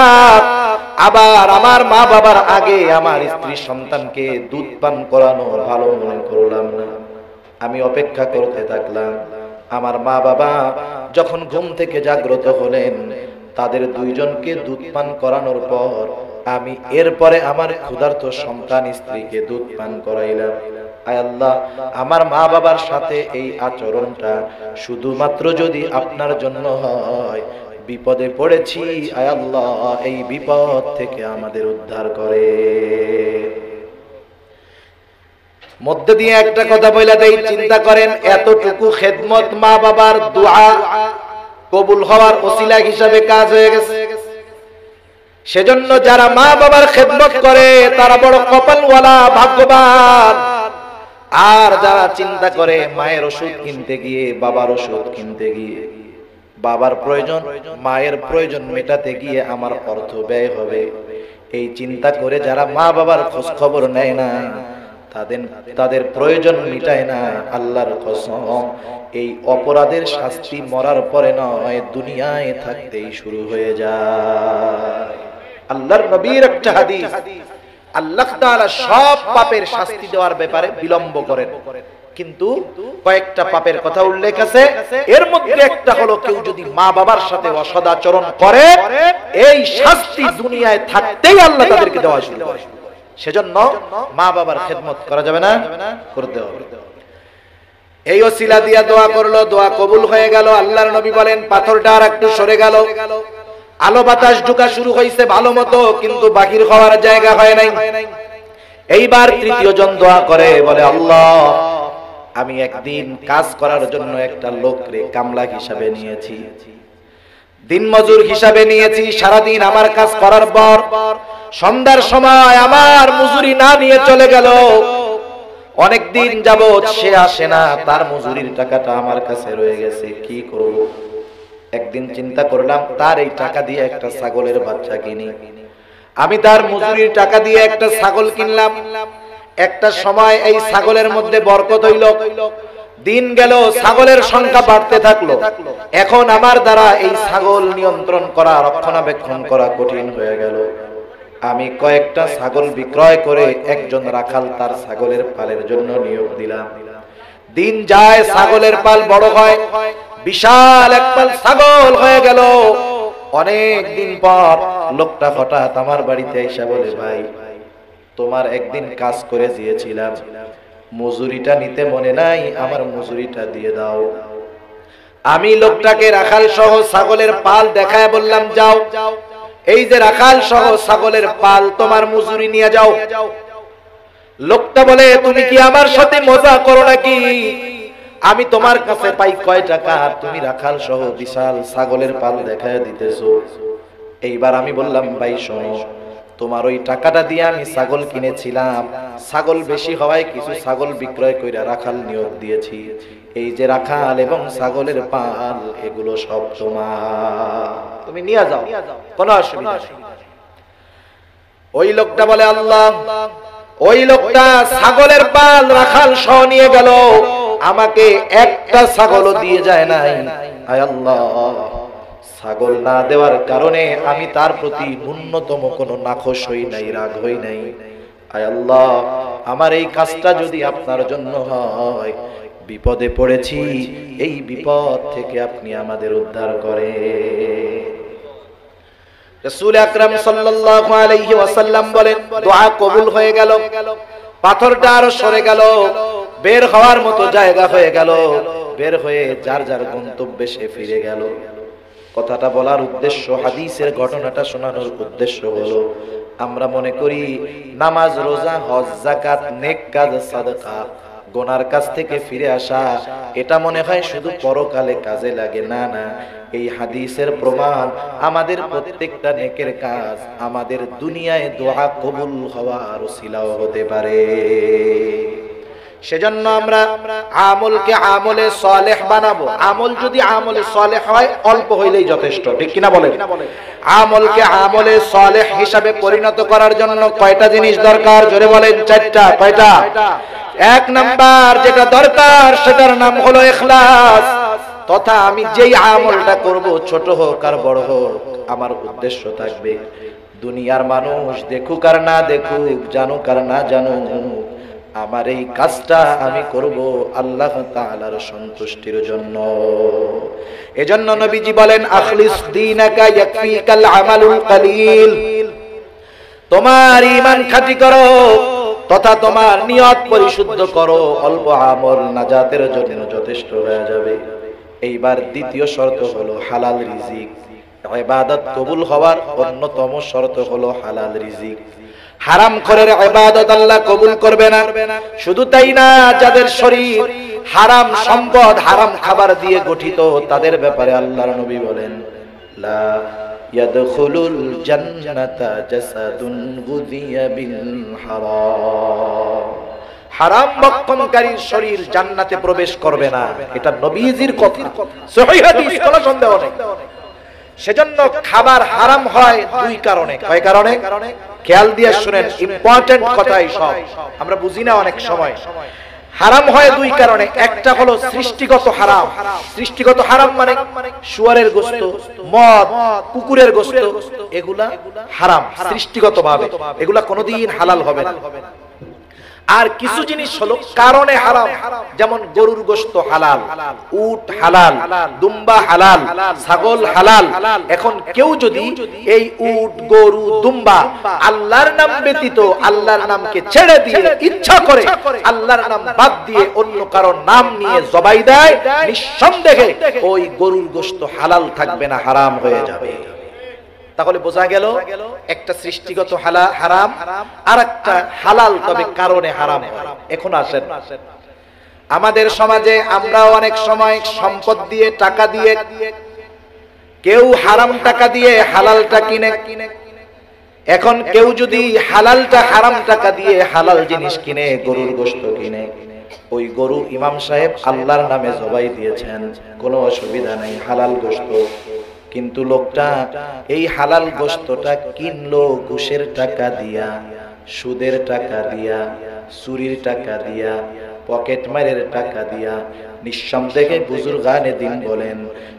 আবার আমার মা বাবার আগে আমার স্ত্রী সন্তানকে দুধ পান করানো ভালো মনে করলাম না। আমি অপেক্ষা করতে থাকলাম। আমার মা বাবা যখন ঘুম থেকে জাগ্রত হলেন, তাদের দুইজনকে দুধ পান করানোর পর আমি এরপরে আমার ক্ষুধার্ত সন্তান স্ত্রীকে দুধ পান করাইলাম। আয় আল্লাহ, আমার মা বাবার সাথে এই আচরণটা শুধুমাত্র যদি আপনার জন্য হয়, বিপদে পড়েছি, আয় আল্লাহ এই বিপদ থেকে আমাদের উদ্ধার করে। মধ্যে দিয়ে একটা কথা বলে দেই, চিন্তা করেন এতটুকু খেদমত মা বাবার দোয়া কবুল হওয়ার ওসিলা হিসাবে কাজ হয়ে গেছে। সেজন্য যারা মা বাবার খেদমত করে তারা বড় কপালওয়ালা, ভাগ্যবান। আর যারা চিন্তা করে মায়ের ওষুধ কিনতে গিয়ে, বাবার ওষুধ কিনতে গিয়ে, বাবার প্রয়োজন মায়ের প্রয়োজন মেটাতে গিয়ে আমার অর্থ ব্যয় হবে, এই চিন্তা করে যারা মা বাবার খোঁজ খবর নেয় না, তাদের প্রয়োজন মিটায় না, আল্লাহর কসম এই অপরাধের শাস্তি মরার পরে নয়, দুনিয়ায় থাকতেই শুরু হয়ে যায়। আল্লাহর নবীর একটা হাদিস, আল্লাহ তাআলা সব পাপের শাস্তি দেওয়ার ব্যাপারে বিলম্ব করেন, কিন্তু কয়েকটা পাপের কথা উল্লেখ আছে। এর মধ্যে একটা হলো, কেউ যদি মা বাবার সাথে অসদাচরণ করে, এই শাস্তি দুনিয়ায় থাকতেই আল্লাহ তাদেরকে দেওয়া শুরু করে। সেজন্য মা বাবার খেদমত করা যাবে না, করতে হবে। এই ওসিলা দিয়া দোয়া করলো, দোয়া কবুল হয়ে গেল। আল্লাহর নবী বলেন, পাথরটা আর একটু সরে গেল, আলো বাতাস ঢোকা শুরু হয়েছে ভালো মতো, কিন্তু বাহির হওয়ার জায়গা হয় নাই। এইবার তৃতীয় জন দোয়া করে, বলে আল্লাহ আমি একদিন কাজ করার জন্য একটা লোকরে কামলা হিসাবে নিয়েছি, দিন মজুর হিসাবে নিয়েছি। সারাদিন আমার কাজ করার পর সন্ধ্যার সময় আমার মজুরি না নিয়ে চলে গেল। অনেকদিন যাবত সে আসে না, তার মজুরির টাকাটা আমার কাছে রয়ে গেছে, কি করব? একদিন চিন্তা করলাম, তার এই টাকা দিয়ে একটা ছাগলের বাচ্চা কিনি। আমি তার মজুরির টাকা দিয়ে একটা ছাগল কিনলাম। একটা সময় এই ছাগলের মধ্যে বরকত হইল, দিন গেল, ছাগলের সংখ্যা বাড়তে থাকলো। এখন আমার দ্বারা এই ছাগল নিয়ন্ত্রণ করা, রক্ষণাবেক্ষণ করা কঠিন হয়ে গেল। আমি কয়েকটা ছাগল বিক্রয় করে একজন রাখাল তার ছাগলের পালের জন্য নিয়োগ দিলাম। দিন যায়, ছাগলের পাল বড় হয়, বিশাল এক পাল ছাগল হয়ে গেল। অনেক দিন পর লোকটা হঠাৎ আমার বাড়িতে এসে বলে, ভাই তোমার একদিন কাজ করে দিয়েছিলাম, মজুরিটা নিতে মনে নাই, আমার মজুরিটা দিয়ে দাও। আমি লোকটাকে রাখাল সহ ছাগলের পাল দেখায় বললাম, যাও, এই যে রাখাল সহ ছাগলের পাল, তোমার মজুরি নিয়ে যাও। লোকটা বলে, তুমি কি আমার সাথে মজা করো নাকি? আমি তোমার কাছে পাই কয় টাকা, তুমি রাখাল সহ বিশাল ছাগলের পাল দেখায় দিতেছো। এইবার আমি বললাম, ভাই শোনো, তোমার ওই টাকাটা দিয়ে আমি ছাগল কিনেছিলাম, ছাগল বেশি হওয়ায় কিছু ছাগল বিক্রয় কইরা রাখাল নিয়োগ দিয়েছি। এই যে রাখাল এবং ছাগলের পাল, এগুলো সব তোমার, তুমি নিয়ে যাও, কোনো অসুবিধা নেই। ওই লোকটা বলে, আল্লাহ, ওই লোকটা ছাগলের পাল রাখাল সহ নিয়ে গেল, আমাকে একটা ছাগলও দিয়ে যায় নাই। আয় আল্লাহ, ছাগল না দেওয়ার কারণে আমি তার প্রতি ন্যূনতম কোনো নাখোশ হই নাই, রাগ হই নাই। আয় আল্লাহ, আমার এই কাজটা যদি আপনার জন্য হয়, বিপদে পড়েছি, এই বিপদ থেকে আপনি আমাদের উদ্ধার করেন। রাসূল আকরাম সাল্লাল্লাহু আলাইহি ওয়াসাল্লাম বলেন, দোয়া কবুল হয়ে গেল, পাথরটা আরো সরে গেল, বের হওয়ার মতো জায়গা হয়ে গেল, বের হয়ে যার যার গন্তব্যে সে ফিরে গেল। কথাটা বলার উদ্দেশ্য, হাদিসের ঘটনাটা শোনানোর উদ্দেশ্য হলো, আমরা মনে করি নামাজ, রোজা, হজ, যাকাত, নেক কাজ, সাদাকা, গুনার কাছ থেকে ফিরে আসা, এটা মনে হয় শুধু পরকালে কাজে লাগে। না না, এই হাদিসের প্রমাণ আমাদের প্রত্যেকটা নেকের কাজ আমাদের দুনিয়ায় দোয়া কবুল হওয়ার ওসিলাও হতে পারে। সেজন্য আমরা আমলকে আমলে সালেহ বানাবো। আমল যদি আমলে সালেহ হয়, অল্প হইলেই যথেষ্ট, ঠিক কিনা বলেন? আমলকে আমলে সালেহ হিসাবে পরিণত করার জন্য কয়টা জিনিস দরকার? জোরে বলেন। চারটা। কয়টা? এক নাম্বার যেটা দরকার, সেটার নাম হলো ইখলাস। তথা আমি যেই আমলটা করব, ছোট হোক আর বড় হোক, আমার উদ্দেশ্য থাকবে দুনিয়ার মানুষ দেখুক আর না দেখুক, জানুক আর না জানুক, আমার এই কাজটা আমি করব আল্লাহ তাআলার সন্তুষ্টির জন্য। এজন্য নবীজি বলেন, আখলিস দীনাকা ইয়াকফিকাল আমালুল কালিল। তোমার ঈমান খাঁটি করো, তথা তোমার নিয়ত পরিশুদ্ধ করো, অল্প আমল নাজাতের জন্য যথেষ্ট হয়ে যাবে। এইবার দ্বিতীয় শর্ত হলো হালাল রিজিক। ইবাদত কবুল হওয়ার অন্যতম শর্ত হলো হালাল রিজিক। হারাম খোরের ইবাদত আল্লাহ কবুল করবে না। শুধু তাই না, যাদের শরীর হারাম সম্পদ, হারাম খাবার দিয়ে গঠিত, তাদের ব্যাপারে আল্লাহর নবী বলেন, লা ইয়াদখুলুল জান্নাতা জাসাদুন গুযিয়া বিল হারাম। হারাম ভক্ষণকারীর শরীর জান্নাতে প্রবেশ করবে না, এটা নবীজির কথা, সহিহ হাদিস, কোনো সন্দেহ নেই। সেজন্য খাবার হারাম হয় দুই কারণে। কয় কারণে? খেয়াল দিয়ে শুনেন, ইম্পর্টেন্ট কথাই সব, আমরা বুঝি না অনেক সময়। হারাম হয় দুই কারণে। একটা হলো সৃষ্টিগত হারাম। সৃষ্টিগত হারাম মানে শুয়ারের গোশত, মদ, কুকুরের গোশত, এগুলা হারাম সৃষ্টিগত ভাবে, এগুলা কোনোদিন হালাল হবে না। আর কিছু জিনিস হলো কারণে হারাম, যেমন গরুর গোশত হালাল, উট হালাল, দুম্বা হালাল, ছাগল হালাল। এখন কেউ যদি এই উট, গরু, দুম্বা আল্লাহর নাম ব্যতীত আল্লাহর নামকে ছেড়ে দিয়ে ইচ্ছা করে আল্লাহর নাম বাদ দিয়ে অন্য কারোর নাম নিয়ে জবাই দেয়, নিঃসন্দেহে ওই গরুর গোশত হালাল থাকবে না, হারাম হয়ে যাবে। তাহলে বোঝা গেল, একটা সৃষ্টিগত হারাম, আর একটা হালাল তবে কারণে হারাম হয়। এখন আসেন, আমাদের সমাজে আমরা অনেক সময় সম্পদ দিয়ে, টাকা দিয়ে, কেউ হারাম টাকা দিয়ে হালালটা কিনে। এখন কেউ যদি হালালটা হারাম টাকা দিয়ে হালাল জিনিস কিনে, গরুর গোশত কিনে, ওই গরু ইমাম সাহেব আল্লাহর নামে জবাই দিয়েছেন, কোনো অসুবিধা নেই, হালাল গোশত। কিন্তু লোকটা এই হালাল গোশতটা কিনলো ঘুষের টাকা দিয়া, সুদের টাকা দিয়া, চুরির টাকা দিয়া, পকেট মারের টাকা দিয়া। নিঃসন্দেহে বুজুর্গানে দিন বলেন,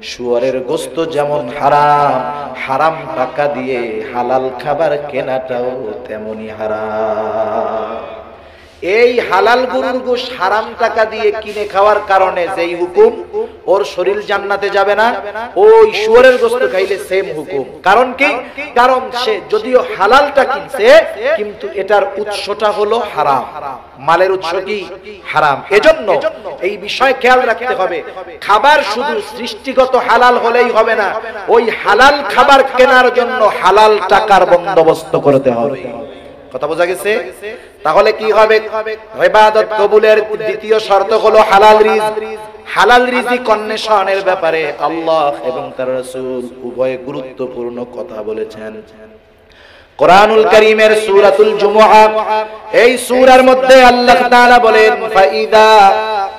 শুয়োরের গোশত যেমন হারাম, হারাম টাকা দিয়ে হালাল খাবার কেনাটাও তেমনি হারাম। এই হালাল গরুর গোশ হারাম টাকা দিয়ে কিনে খাওয়ার কারণে যেই হুকুম, ওর শরীর জান্নাতে যাবে না, ওই শুয়োরের গোশত খাইলে সেম হুকুম। কারণ কি? কারণ সে যদিও হালালটা কিনছে, কিন্তু এটার উৎসটা হলো হারাম, মালের উৎস কি হারাম। এজন্য এই বিষয় খেয়াল রাখতে হবে, খাবার শুধু সৃষ্টিগত হালাল হলেই হবে না, ওই হালাল খাবার কেনার জন্য হালাল টাকার বন্দোবস্ত করতে হবে। কথা বোঝা গেছে? তাহলে কি হবে? ইবাদত কবুলের দ্বিতীয় শর্ত হলো হালাল রিজক। হালাল রিজিক অন্বেষণের ব্যাপারে আল্লাহ এবং তার রাসূল উভয় গুরুত্বপূর্ণ কথা বলেছেন। কোরআনুল কারীমের সূরাতুল জুমুআ, এই সূরার মধ্যে আল্লাহ তাআলা বলেন, ফাইদা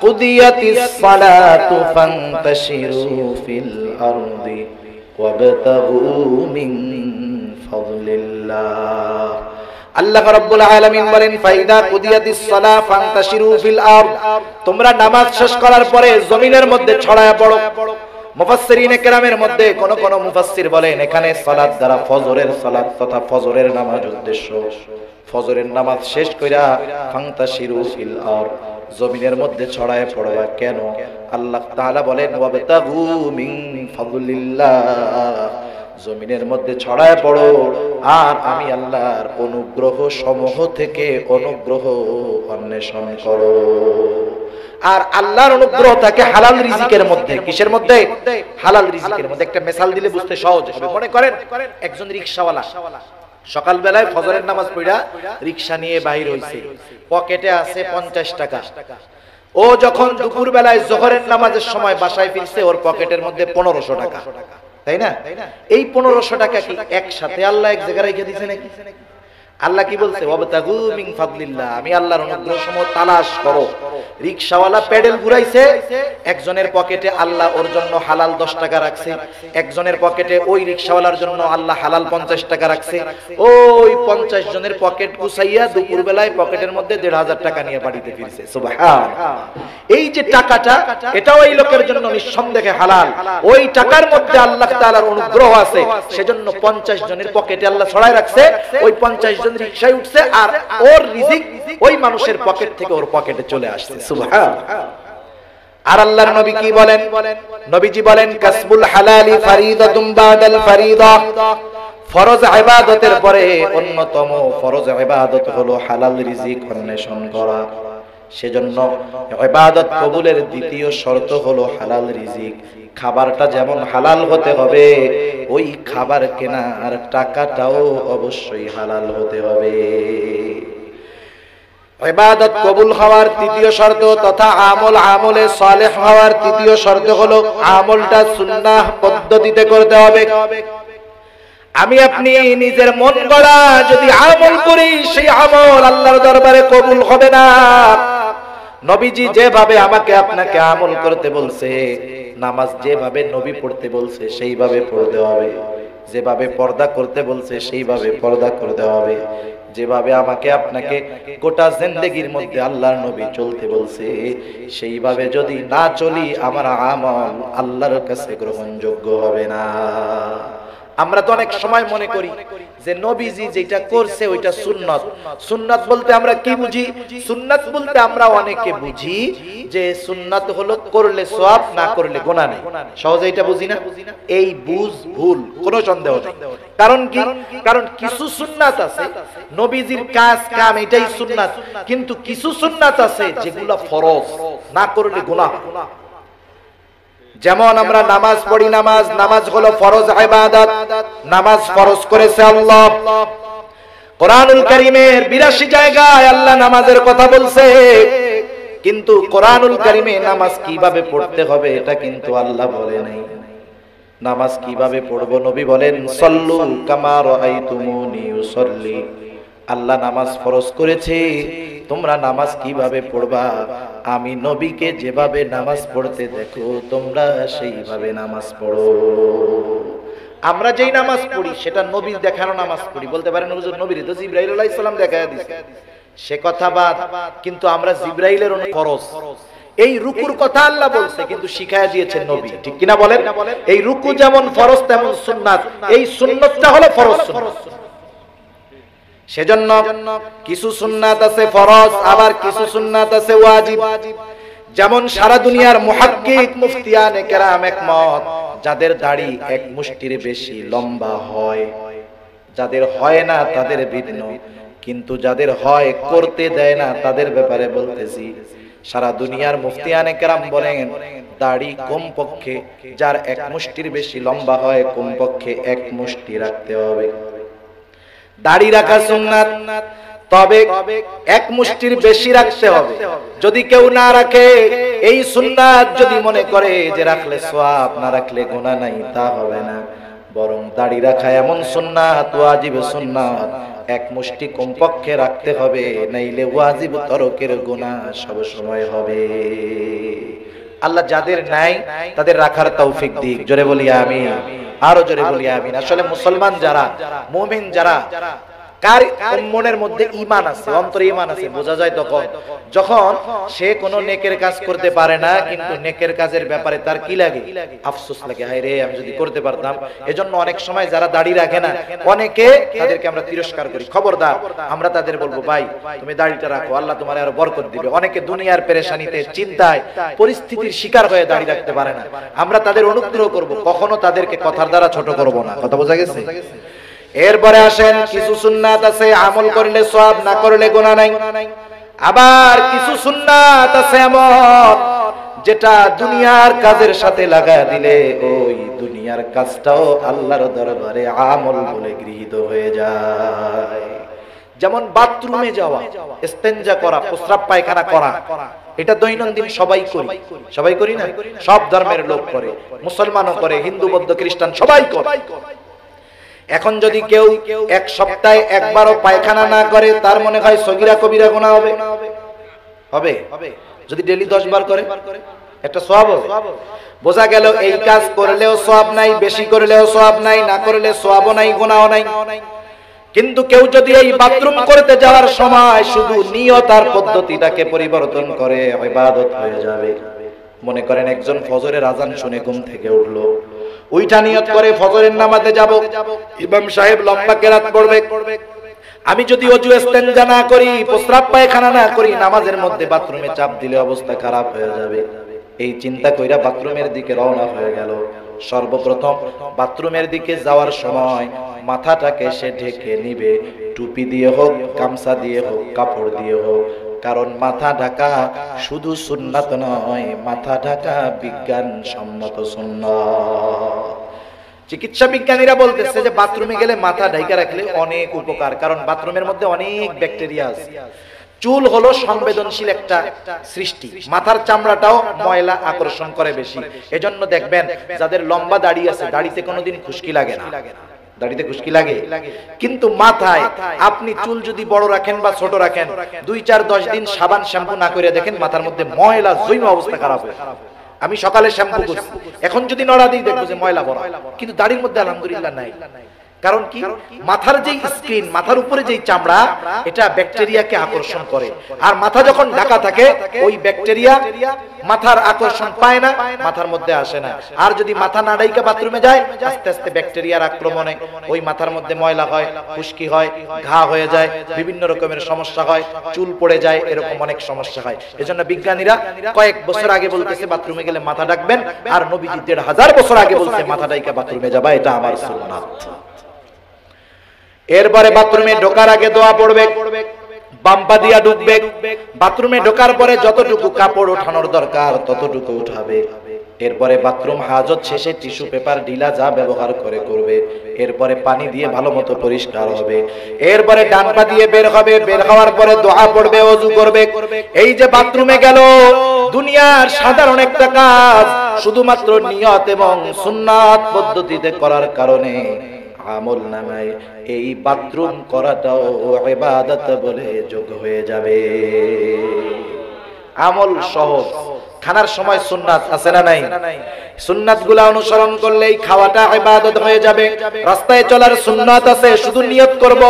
কুদিয়াতিস সালাতু ফান্তাশিরু ফিল আরদি ওয়াবতাগু মিন ফাদলিল্লাহ। আল্লাহ রাব্বুল আলামিন বলেন, ফাইদা কুদিয়াতিস সালাহ ফান্তাশিরু ফিল আরদ, তোমরা নামাজ শেষ করার পরে জমিনের মধ্যে ছড়ায়া পড়ো। মুফাসসিরিনে কেরামের মধ্যে কোন কোন মুফাসসির বলেন, এখানে সালাত দ্বারা ফজরের সালাত তথা ফজরের নামাজ উদ্দেশ্য। ফজরের নামাজ শেষ কইরা ফান্তাশিরু ফিল আরদ, জমিনের মধ্যে ছড়ায়া পড়বা। কেন? আল্লাহ তাআলা বলেন, ওয়াবতাগু মিন ফাদলিল্লাহ, জমিনের মধ্যে ছড়ায় পড়ো আর আমি আল্লাহর অনুগ্রহ সমূহ থেকে অনুগ্রহ অন্বেষণ করো। আর আল্লাহর অনুগ্রহ থাকে হালাল রিজিকের মধ্যে। কিসের মধ্যে? হালাল রিজিকের মধ্যে। একটা মিসাল দিলে বুঝতে সহজ হবে। মনে করেন একজন রিকশাওয়ালা সকাল বেলায় ফজরের নামাজ পড়া রিকশা নিয়ে বাইর হইছে, পকেটে আছে 50 টাকা। ও যখন দুপুর বেলায় যোহরের নামাজের সময় বাসায় ফিরছে, ওর পকেটের মধ্যে 1500 টাকা, তাই না? এই 1500 টাকা কি একসাথে আল্লাহ এক জায়গায় রেখে দিয়েছে নাকি? আল্লাহ কি বলছে? ওয়াবতাগু মিন ফাদলিল্লাহ, আমি আল্লাহর অনুগ্রহ সমূহ তালাশ করো। রিকশাওয়ালা পেডেল ঘুরাইছে, একজনের পকেটে আল্লাহ ওর জন্য হালাল 10 টাকা রাখছে, একজনের পকেটে ওই রিকশাওয়ালার জন্য আল্লাহ হালাল 50 টাকা রাখছে। ওই 50 জনের পকেট গুছাইয়া দুপুর বেলায় পকেটের মধ্যে 1500 টাকা নিয়ে বাড়িতে ফিরছে। সুবহানাল্লাহ। এই যে টাকাটা, এটাও এই লোকের জন্য নিঃসন্দেহে হালাল। ওই টাকার মধ্যে আল্লাহ তাআলার অনুগ্রহ আছে, সেজন্য 50 জনের পকেটে আল্লাহ ছড়ায় রাখছে। ওই 50 জন রিকশায় উঠছে আর ওর রিজিক ওই মানুষের পকেট থেকে ওর পকেটে চলে আসছে। সুবহানাল্লাহ। আর আল্লাহর নবী কি বলেন? নবীজি বলেন, কাসবুল হালালি ফারিদাতুম বাদাল ফারিদা, ফরজ ইবাদতের পরে অন্যতম ফরজ ইবাদত হলো হালাল রিজিক অন্বেষণ করা। সেজন্য ইবাদত কবুলের দ্বিতীয় শর্ত হলো হালাল রিজিক। খাবারটা যেমন হালাল হতে হবে, ওই খাবার কেনার টাকাটাও অবশ্যই হালাল হতে হবে। ইবাদত কবুল হওয়ার তৃতীয় শর্ত তথা আমলে সালেহ হওয়ার তৃতীয় শর্ত হলো আমলটা সুন্নাহ পদ্ধতিতে করতে হবে। আমি আপনি নিজের মন গড়া যদি আমল করি, সেই আমল আল্লাহর দরবারে কবুল হবে না। নবীজি যেভাবে আমাকে আপনাকে আমল করতে বলছে, নামাজ যেভাবে নবী পড়তে বলছে সেইভাবে পড়তে হবে, যেভাবে পর্দা করতে বলছে সেইভাবে পর্দা করতে হবে, যেভাবে আমাকে আপনাকে গোটা জিন্দেগির মধ্যে আল্লাহর নবী চলতে বলছে সেইভাবে যদি না চলি, আমার আমল আল্লাহর কাছে গ্রহণযোগ্য হবে না। আমরা তো অনেক সময় মনে করি যে নবীজি যেটা করছে ওইটা সুন্নাত। সুন্নাত বলতে আমরা কি বুঝি? সুন্নাত বলতে আমরা অনেকে বুঝি যে সুন্নাত হলো করলে সওয়াব, না করলে গুনাহ নেই। সহজে এটা বুঝি না? এই বুঝ ভুল, কোনো সন্দেহ নেই। কারণ কি? কারণ কিছু সুন্নাত আছে নবীজির কাজ কাম এটাই সুন্নাত, কিন্তু কিছু সুন্নাত আছে যেগুলো ফরজ, না করলে গুনাহ। যেমন আমরা নামাজ পড়ি, নামাজ হলো ফরজ ইবাদত, নামাজ ফরজ করেছে আল্লাহ। কোরআনুল কারীমের 82 জায়গায় আল্লাহ নামাজের কথা বলছে, কিন্তু কোরআনুল কারীমে নামাজ কিভাবে পড়তে হবে এটা কিন্তু আল্লাহ বলে নাই। নামাজ কিভাবে পড়বো নবী বলেন, সাল্লু কামা রাআইতুমুনি উসাল্লি। আল্লাহ নামাজ ফরজ করেছে, তোমরা নামাজ কিভাবে পড়বা? আমি নবীকে যেভাবে নামাজ পড়তে দেখো তোমরা সেইভাবে নামাজ পড়ো। আমরা যেই নামাজ পড়ি সেটা নবীর দেখানো নামাজ পড়ি। বলতে পারেন হুজুর নবীর তো জিবরাইল আলাইহিস সালাম দেখায়া দিয়েছে, সে কথা বাদ, কিন্তু আমরা জিবরাইলের ফরজ এই রুকুর কথা আল্লাহ বলছে, কিন্তু শিখায়া দিয়েছেন নবী। ঠিক কিনা বলেন? এই রুকু যেমন ফরজ তেমন সুন্নাত, এই সুন্নাতটা হলো ফরজ সুন্নাত। সেজন্য কিছু সুন্নাত আছে ফরজ, আবার কিছু সুন্নাত আছে ওয়াজিব। যেমন সারা দুনিয়ার মুহাক্কিক মুফতিয়ানে কেরাম একমত, যাদের দাড়ি এক মুষ্টির বেশি লম্বা হয়, যাদের হয় না তাদের ভিন্ন, কিন্তু যাদের হয় করতে দেয় না তাদের ব্যাপারে বলতেছি। সারা দুনিয়ার মুফতিয়ানে কেরাম বলেন দাড়ি কমপক্ষে যার এক মুষ্টির বেশি লম্বা হয় কমপক্ষে এক মুষ্টি রাখতে হবে। দাড়ি রাখা সুন্নাত, তবে এক মুষ্টির বেশি রাখতে হবে। যদি কেউ না রাখে এই সুন্নাত, যদি মনে করে যে রাখলে সওয়াব না রাখলে গুনাহ নাই, তা হবে না। বরং দাড়ি রাখা এমন সুন্নাত, ওয়াজিব সুন্নাত, এক মুষ্টি কমপক্ষে রাখতে হবে, নাইলে ওয়াজিব তরকের গুনাহ সব সময় হবে। আল্লাহ যাদের নাই তাদের রাখার তৌফিক দিক। জোরে বলি আমিন, আরো জোরে বলি আমিন। আসলে মুসলমান যারা, মুমিন যারা, কার মনের মধ্যে ঈমান আছে, অন্তরে ঈমান আছে, বোঝা যায় তখন যখন সে কোনো নেকের কাজ করতে পারে না, কিন্তু নেকের কাজের ব্যাপারে তার কি লাগে, আফসোস লাগে, হায় রে আমি যদি করতে পারতাম। এজন্য অনেক সময় যারা দাড়ি রাখে না, অনেকে তাদেরকে আমরা তিরস্কার করি, খবরদার। আমরা তাদের বলবো ভাই তুমি দাড়িটা রাখো, আল্লাহ তোমার আরো বরকত দিবে। অনেকে দুনিয়ার পেরেশানিতে, চিন্তায়, পরিস্থিতির শিকার হয়ে দাড়ি রাখতে পারে না। আমরা তাদের অনুগ্রহ করব, কখনো তাদেরকে কথার দ্বারা ছোট করব না। কথা বোঝা গেছে? এরপরে আসেন কিছু সুন্নাত আছে আমল করলে সওয়াব, না করলে গুনাহ নাই। আবার কিছু সুন্নাত আছে এমন যেটা দুনিয়ার কাজের সাথে লাগায় দিলে ওই দুনিয়ার কাজটাও আল্লাহর দরবারে আমল বলে গৃহীত হয়ে যায়। যেমন বাথরুমে যাওয়া, ইস্তেনজা করা, প্রস্রাব পায়খানা করা, এটা দৈনন্দিন সবাই করি। সবাই করি না? সব ধর্মের লোক করে, মুসলমানও করে, হিন্দু বৌদ্ধ খ্রিস্টান সবাই করে। এখন যদি কেউ এক সপ্তাহে একবারও পায়খানা না করে, তার মনে হয় সগীরা কবিরা গুনাহ হবে? হবে? যদি ডেইলি 10 বার করে একটা সওয়াব হবে। বোঝা গেল এই কাজ করলেও সওয়াব নাই, বেশি করলেও সওয়াব নাই, না করলে সওয়াবও নাই, গুনাহও নাই। কিন্তু কেউ যদি এই বাথরুম করতে যাওয়ার সময় শুধু নিয়ত আর পদ্ধতিটাকে পরিবর্তন করে, ইবাদত হয়ে যাবে। মনে করেন একজন ফজরের আযান শুনে ঘুম থেকে উঠলো, ওইটা নিয়ত করে ফজরের নামাজে যাব, ইমাম সাহেব লম্বা কেরাত পড়বে, আমি যদি ওযু ইস্তেনজা না করি, প্রস্রাব পায়খানা না করি, নামাজের মধ্যে বাথরুমে চাপ দিলে অবস্থা খারাপ হয়ে যাবে। এই চিন্তা কইরা বাথরুমের দিকে রওনা হয়ে গেল। সর্বপ্রথম বাথরুমের দিকে যাওয়ার সময় মাথাটাকে সে ঢেকে নিবে, টুপি দিয়ে হোক, গামছা দিয়ে হোক, কাপড় দিয়ে হোক। কারণ মাথা ঢাকা শুধু সুন্নাত নয়, মাথা ঢাকা বিজ্ঞান সম্মত সুন্নাত। চিকিৎসা বিজ্ঞানীরা বলতেছে যে বাথরুমে গেলে মাথা ঢাকা রাখলে অনেক উপকার, কারণ বাথরুমের মধ্যে অনেক ব্যাকটেরিয়া আছে। চুল হলো সংবেদনশীল একটা সৃষ্টি, মাথার চামড়াটাও ময়লা আকর্ষণ করে বেশি। এজন্য দেখবেন যাদের লম্বা দাড়ি আছে, দাড়িতে কোনোদিন খুশকি লাগে না। দাড়িতে খুশকি লাগে, কিন্তু মাথায় আপনি চুল যদি বড় রাখেন বা ছোট রাখেন, 2, 4, 10 দিন সাবান শ্যাম্পু না করে দেখেন মাথার মধ্যে ময়লা জৈমা অবস্থা খারাপ হয়। আমি সকালে শ্যাম্পু করছি, এখন যদি নড়া দিই দেখবো যে ময়লা ভরা, কিন্তু দাড়ির মধ্যে আলহামদুলিল্লাহ নাই। কারণ কি? মাথার যে স্কিন, মাথার উপরে যে চামড়া, এটা ব্যাকটেরিয়াকে আকর্ষণ করে। আর মাথা যখন ঢাকা থাকে, ওই ব্যাকটেরিয়া মাথার আকর্ষণ পায় না, মাথার মধ্যে আসে না। আর যদি মাথা না ঢাকা বাথরুমে যায়, আস্তে আস্তে ব্যাকটেরিয়ার আক্রমণে ওই মাথার মধ্যে ময়লা হয়, খুশকি হয়, ঘা হয়ে যায়, বিভিন্ন রকমের সমস্যা হয়, চুল পড়ে যায়, এরকম অনেক সমস্যা হয়। এজন্য বিজ্ঞানীরা কয়েক বছর আগে বলতেছে বাথরুমে গেলে মাথা ঢাকবেন, আর নবীজি 1500 বছর আগে বলছে মাথা ঢাকা বাথরুমে যাবা, এটা আমার সুন্নাত। এরপরে বাথরুমে ঢোকার আগে দোয়া পড়বে, বাম পা দিয়া ঢুকবে। বাথরুমে ঢোকার পরে যতটুকু কাপড় ওঠানোর দরকার ততটুকু উঠাবে। এরপরে বাথরুম হাজত শেষে টিস্যু পেপার ঢিলা যা ব্যবহার করে করবে। এরপরে পানি দিয়ে ভালো মতো পরিষ্কার হবে। এরপরে ডান পা দিয়ে বের হবে, বের হওয়ার পরে দোয়া পড়বে, ওযু করবে। এই যে বাথরুমে গেল, দুনিয়ার সাধারণ একটা কাজ শুধুমাত্র নিয়ত এবং সুন্নাত পদ্ধতিতে করার কারণে আমল নামায় এই বাথরুম করাটাও ইবাদত বলে যোগ হয়ে যাবে। আমল সহজ, খানার সময় সুন্নাত আছে না নাই? সুন্নাতগুলো অনুসরণ করলেই খাওয়াটা ইবাদত হয়ে যাবে। রাস্তায় চলার সুন্নাত আছে, শুধু নিয়ত করব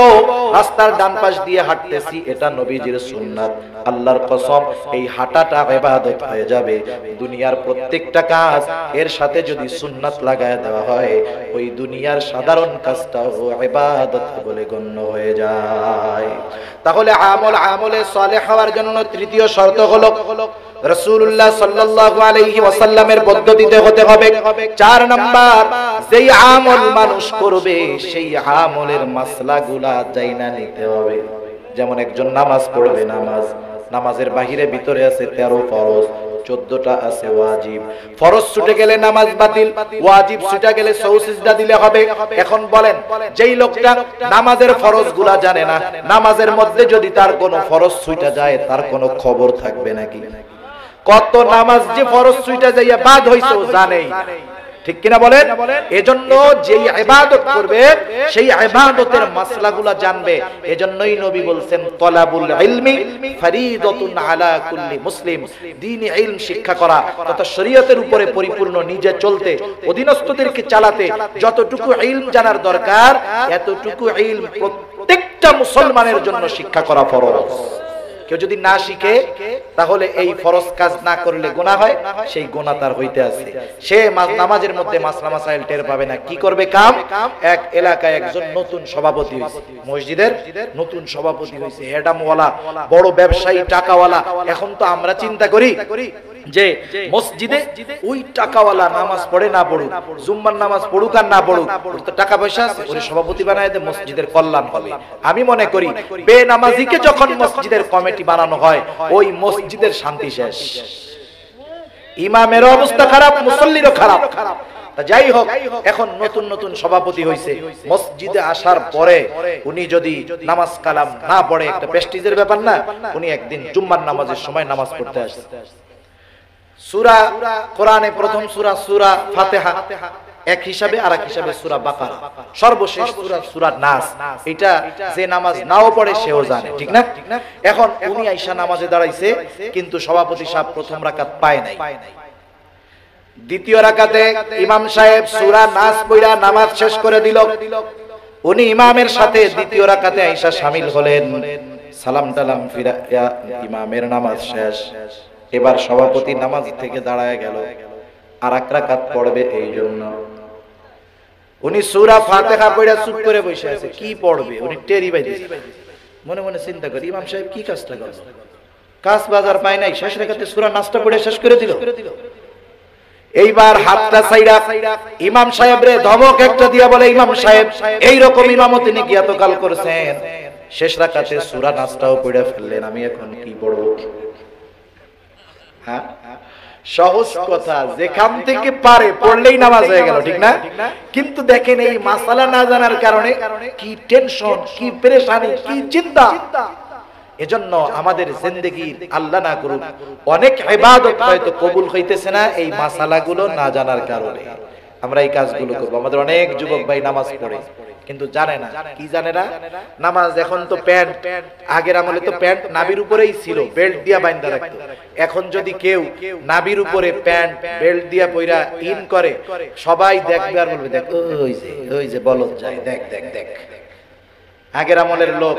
রাস্তার ডান পাশ দিয়ে হাঁটতেছি, এটা নবীজির সুন্নাত। আল্লাহর কসম, এই হাঁটাটা ইবাদত হয়ে যাবে। দুনিয়ার প্রত্যেকটা কাজ এর সাথে যদি সুন্নাত লাগায় দেওয়া হয়, ওই দুনিয়ার সাধারণ কাজটাও ইবাদত বলে গণ্য হয়ে যায়। তাহলে আমলে সালেহ হওয়ার জন্য তৃতীয় শর্ত হলো রাসূলুল্লাহ সাল্লাল্লাহু আলাইহি ওয়াসাল্লামের পদ্ধতিতে হতে হবে। 4 নাম্বার, যেই আমল মানুষ করবে সেই আমলের মাসলাগুলা জানা নিতে হবে। যেমন একজন নামাজ পড়বে, নামাজের বাহিরে ভিতরে আছে 13 ফরজ, 14টা আছে ওয়াজিব। ফরজ ছুটে গেলে নামাজ বাতিল, ওয়াজিব ছুটে গেলে সৌসিজদা দিলে হবে। এখন বলেন, যেই লোকটা নামাজের ফরজগুলা জানে না, নামাজের মধ্যে যদি তার কোনো ফরজ ছুটে যায়, তার কোনো খবর থাকবে নাকি? কত নামাজ যে ফরজ ছুটে যাইয়া বাদ হইছে ও জানেই, ঠিক কিনা বলেন? এজন্য যেই ইবাদত করবে সেই ইবাদতের মাসলাগুলা জানবে। এজন্যই নবী বলছেন, তলাবুল ইলমি ফরিদাতুন আলা কুল্লি মুসলিম। দ্বীনি ইলম শিক্ষা করা তথা শরীয়তের উপরে পরিপূর্ণ নিজে চলতে, অধীনস্থদেরকে চালাতে যতটুকু ইলম জানার দরকার, এতটুকু ইলম প্রত্যেকটা মুসলমানের জন্য শিক্ষা করা ফরজ। কেউ যদি না শিখে, তাহলে এই ফরজ কাজ না করলে গুনাহ হয়, সেই গুনাহ তার হইতে আছে। সে নামাজের মধ্যে মাসলা মাসাইল টের পাবে না। কি করবে কাম? এক এলাকায় একজন নতুন সভাপতি হইছে, মসজিদের নতুন সভাপতি হইছে, হেডামওয়ালা, বড় ব্যবসায়ী, টাকাওয়ালা। এখন তো আমরা চিন্তা করি যে মসজিদে ওই টাকাওয়ালা নামাজ পড়ে না পড়ুক, জুম্মার নামাজ পড়ুক আর না পড়ুক, ওর তো টাকা পয়সা আছে, ওরে সভাপতি বানায় দে, মসজিদের কল্যাণ হবে। আমি মনে করি বেনামাজিকে যখন মসজিদের কমিটি বানানো হয়, ওই মসজিদের শান্তি শেষ। ইমামের অবস্থা খারাপ, মুসল্লিরও খারাপ। যাই হোক, এখন নতুন নতুন সভাপতি হইছে, মসজিদে আসার পরে উনি যদি নামাজ কালাম না পড়ে, একটা প্রেস্টিজের ব্যাপার না? উনি একদিন জুম্মার নামাজের সময় নামাজ পড়তে আসছে। সূরা কোরআনে প্রথম সূরা ফাতিহা এক হিসাবে, আর এক হিসাবে সূরা বাকারা, সর্বশেষ সূরা নাস। এটা যে নামাজ নাও পড়ে সেও জানে, ঠিক না? এখন উনি আয়েশা নামাজে দাঁড়াইছে, কিন্তু সভাপতি সাহেব প্রথম রাকাত পায় নাই। দ্বিতীয় রাকাতে ইমাম সাহেব সূরা নাস পড়া নামাজ শেষ করে দিল। উনি ইমামের সাথে দ্বিতীয় রাকাতে আয়েশা শামিল হলেন, সালাম টালাম ফিরাইয়া ইমামের নামাজ শেষ। এবার সভাপতি নামাজ থেকে দাঁড়ায় গেল, আর এক রাকাত পড়বে। এই জন্য উনি সূরা ফাতিহা পড়া চুপ করে বসে আছে। কি পড়বে উনি টেরি পাইতেছে। মনে মনে চিন্তা করি, ইমাম সাহেব কি কাজটা করলো? কাজ বাজার পায় নাই, শেষ রাকাতে সূরা নাসটা পড়ে শেষ করে দিল। এইবার হাতটা ছাইড়া ইমাম সাহেবরে ধমক একটা দিয়া বলে, ইমাম সাহেব এই রকম ইমামতি নাকি এতকাল করেছেন, শেষ রাকাতে সূরা নাসটাও পড়ে ফেললেন, আমি এখন কি পড়ব? হ্যাঁ, সহজ কথা, যেখান থেকে পারে পড়লেই নামাজ হয়ে গেল, ঠিক না? কিন্তু দেখেন, এই মাসালা না জানার কারণে কি টেনশন, কি পেরেশানি, কি চিন্তা। এজন্য আমাদের জিন্দেগির আল্লাহ না করুক অনেক ইবাদত হয়তো কবুল হইতেছে না এই মাসালাগুলো না জানার কারণে। আমরা এই কাজগুলো করব। আমাদের অনেক যুবক ভাই নামাজ পড়ে কিন্তু জানে না। কি জানে না? নামাজ এখন তো প্যান্ট, আগের আমলে তো প্যান্ট নাভির উপরেই ছিল, বেল্ট দিয়া বাঁধা রাখতো। এখন যদি কেউ নাভির উপরে প্যান্ট বেল্ট দিয়া পয়রা ইন করে, সবাই দেখবে আর বলবে, দেখ ওই যে বলদ যায়, দেখ দেখ দেখ। আগের আমলের লোক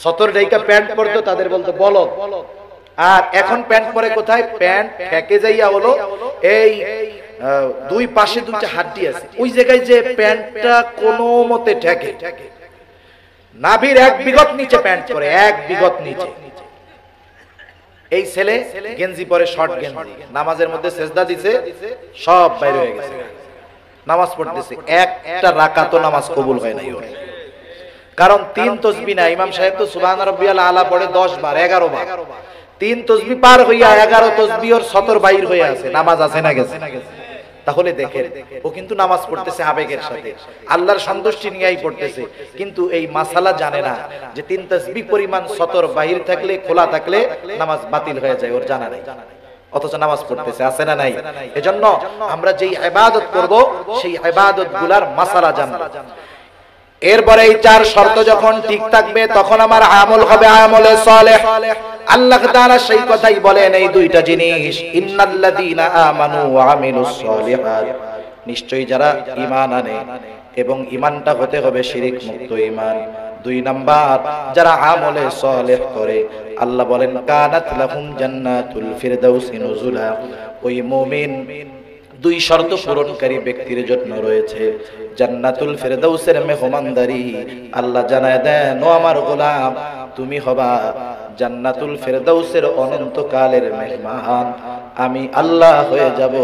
সতর ডাইকা প্যান্ট পরতো, তাদের বলতো বলদ। আর এখন প্যান্ট পরে কোথায়? প্যান্ট ফেকে যাইয়া হলো এই দুই পাশে দুইটা হাড্ডি আছে, ওই জায়গায় যে প্যান্টটা কোনো মতে ঠেকে, নাভির এক বিগত নিচে প্যান্ট পরে, এক বিগত নিচে। এই ছেলে গেঞ্জি পরে, শর্ট গেঞ্জি, নামাজের মধ্যে সেজদা দিছে, সব বাইরে হয়ে গেছে, নামাজ পড়তেছে, একটা রাকাতও নামাজ কবুল হয় নাই ওর। কারণ 3 তাসবিহ না, ইমাম সাহেব তো সুবহান রাব্বিয়াল আলা পড়ে 10 বার, 11 বার। 3 তাসবিহ পার হইয়া 11 তাসবিহ ওর সতর বাইর হয়ে আছে, নামাজ আছে না গেছে? তাহলে দেখেন, ও কিন্তু নামাজ পড়তেছে আবেগের সাথে, আল্লাহর সন্তুষ্টি নিয়েই পড়তেছে, কিন্তু এই মাসালা জানে না যে 3 তাসবিহ পরিমাণ সতর বাহির থাকলে, খোলা থাকলে নামাজ বাতিল হয়ে যায়, ওর জানা নাই। অথচ নামাজ পড়তেছে, আছে না নাই? এজন্য আমরা যেই ইবাদত করব সেই ইবাদতগুলোর মাসালা জানব। এরপরে এই 4 শর্ত যখন ঠিক থাকবে, তখন আমার আমল হবে আমলে সালেহ। আল্লাহ তাআলা সেই কথাই বলেন, এই দুইটা জিনিস, ইন্নাল্লাযীনা আমানু ওয়া আমিলুস সালিহাত, নিশ্চয়ই যারা ঈমান আনে এবং ঈমানটা হতে হবে শিরক মুক্ত ঈমান, দুই নাম্বার যারা আমলে সালেহ করে, আল্লাহ বলেন কানাত লাহুম জান্নাতুল ফিরদাউসি নুজুলা। ওই মুমিন দুই শর্ত পূরণকারী ব্যক্তির জন্য রয়েছে জান্নাতুল ফিরদাউসের মেহমানদারি। আল্লাহ জানায় দেন, ও আমার গোলাম, তুমি হবা জান্নাতুল ফিরদাউসের অনন্তকালের মেহমান, আমি আল্লাহ হয়ে যাব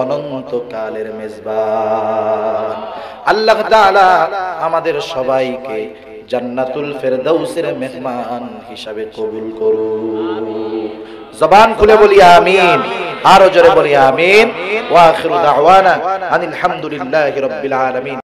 অনন্তকালের মেজবান। আল্লাহ তাআলা আমাদের সবাইকে জান্নাতুল ফিরদাউসের মেহমান হিসাবে কবুল করুন। জবান খুলে বলি আমিন, আরো জোরে বলি আমিন। ওয়া আখিরু দাওয়ানা আনিল হামদুলিল্লাহি রাব্বিল আলামিন।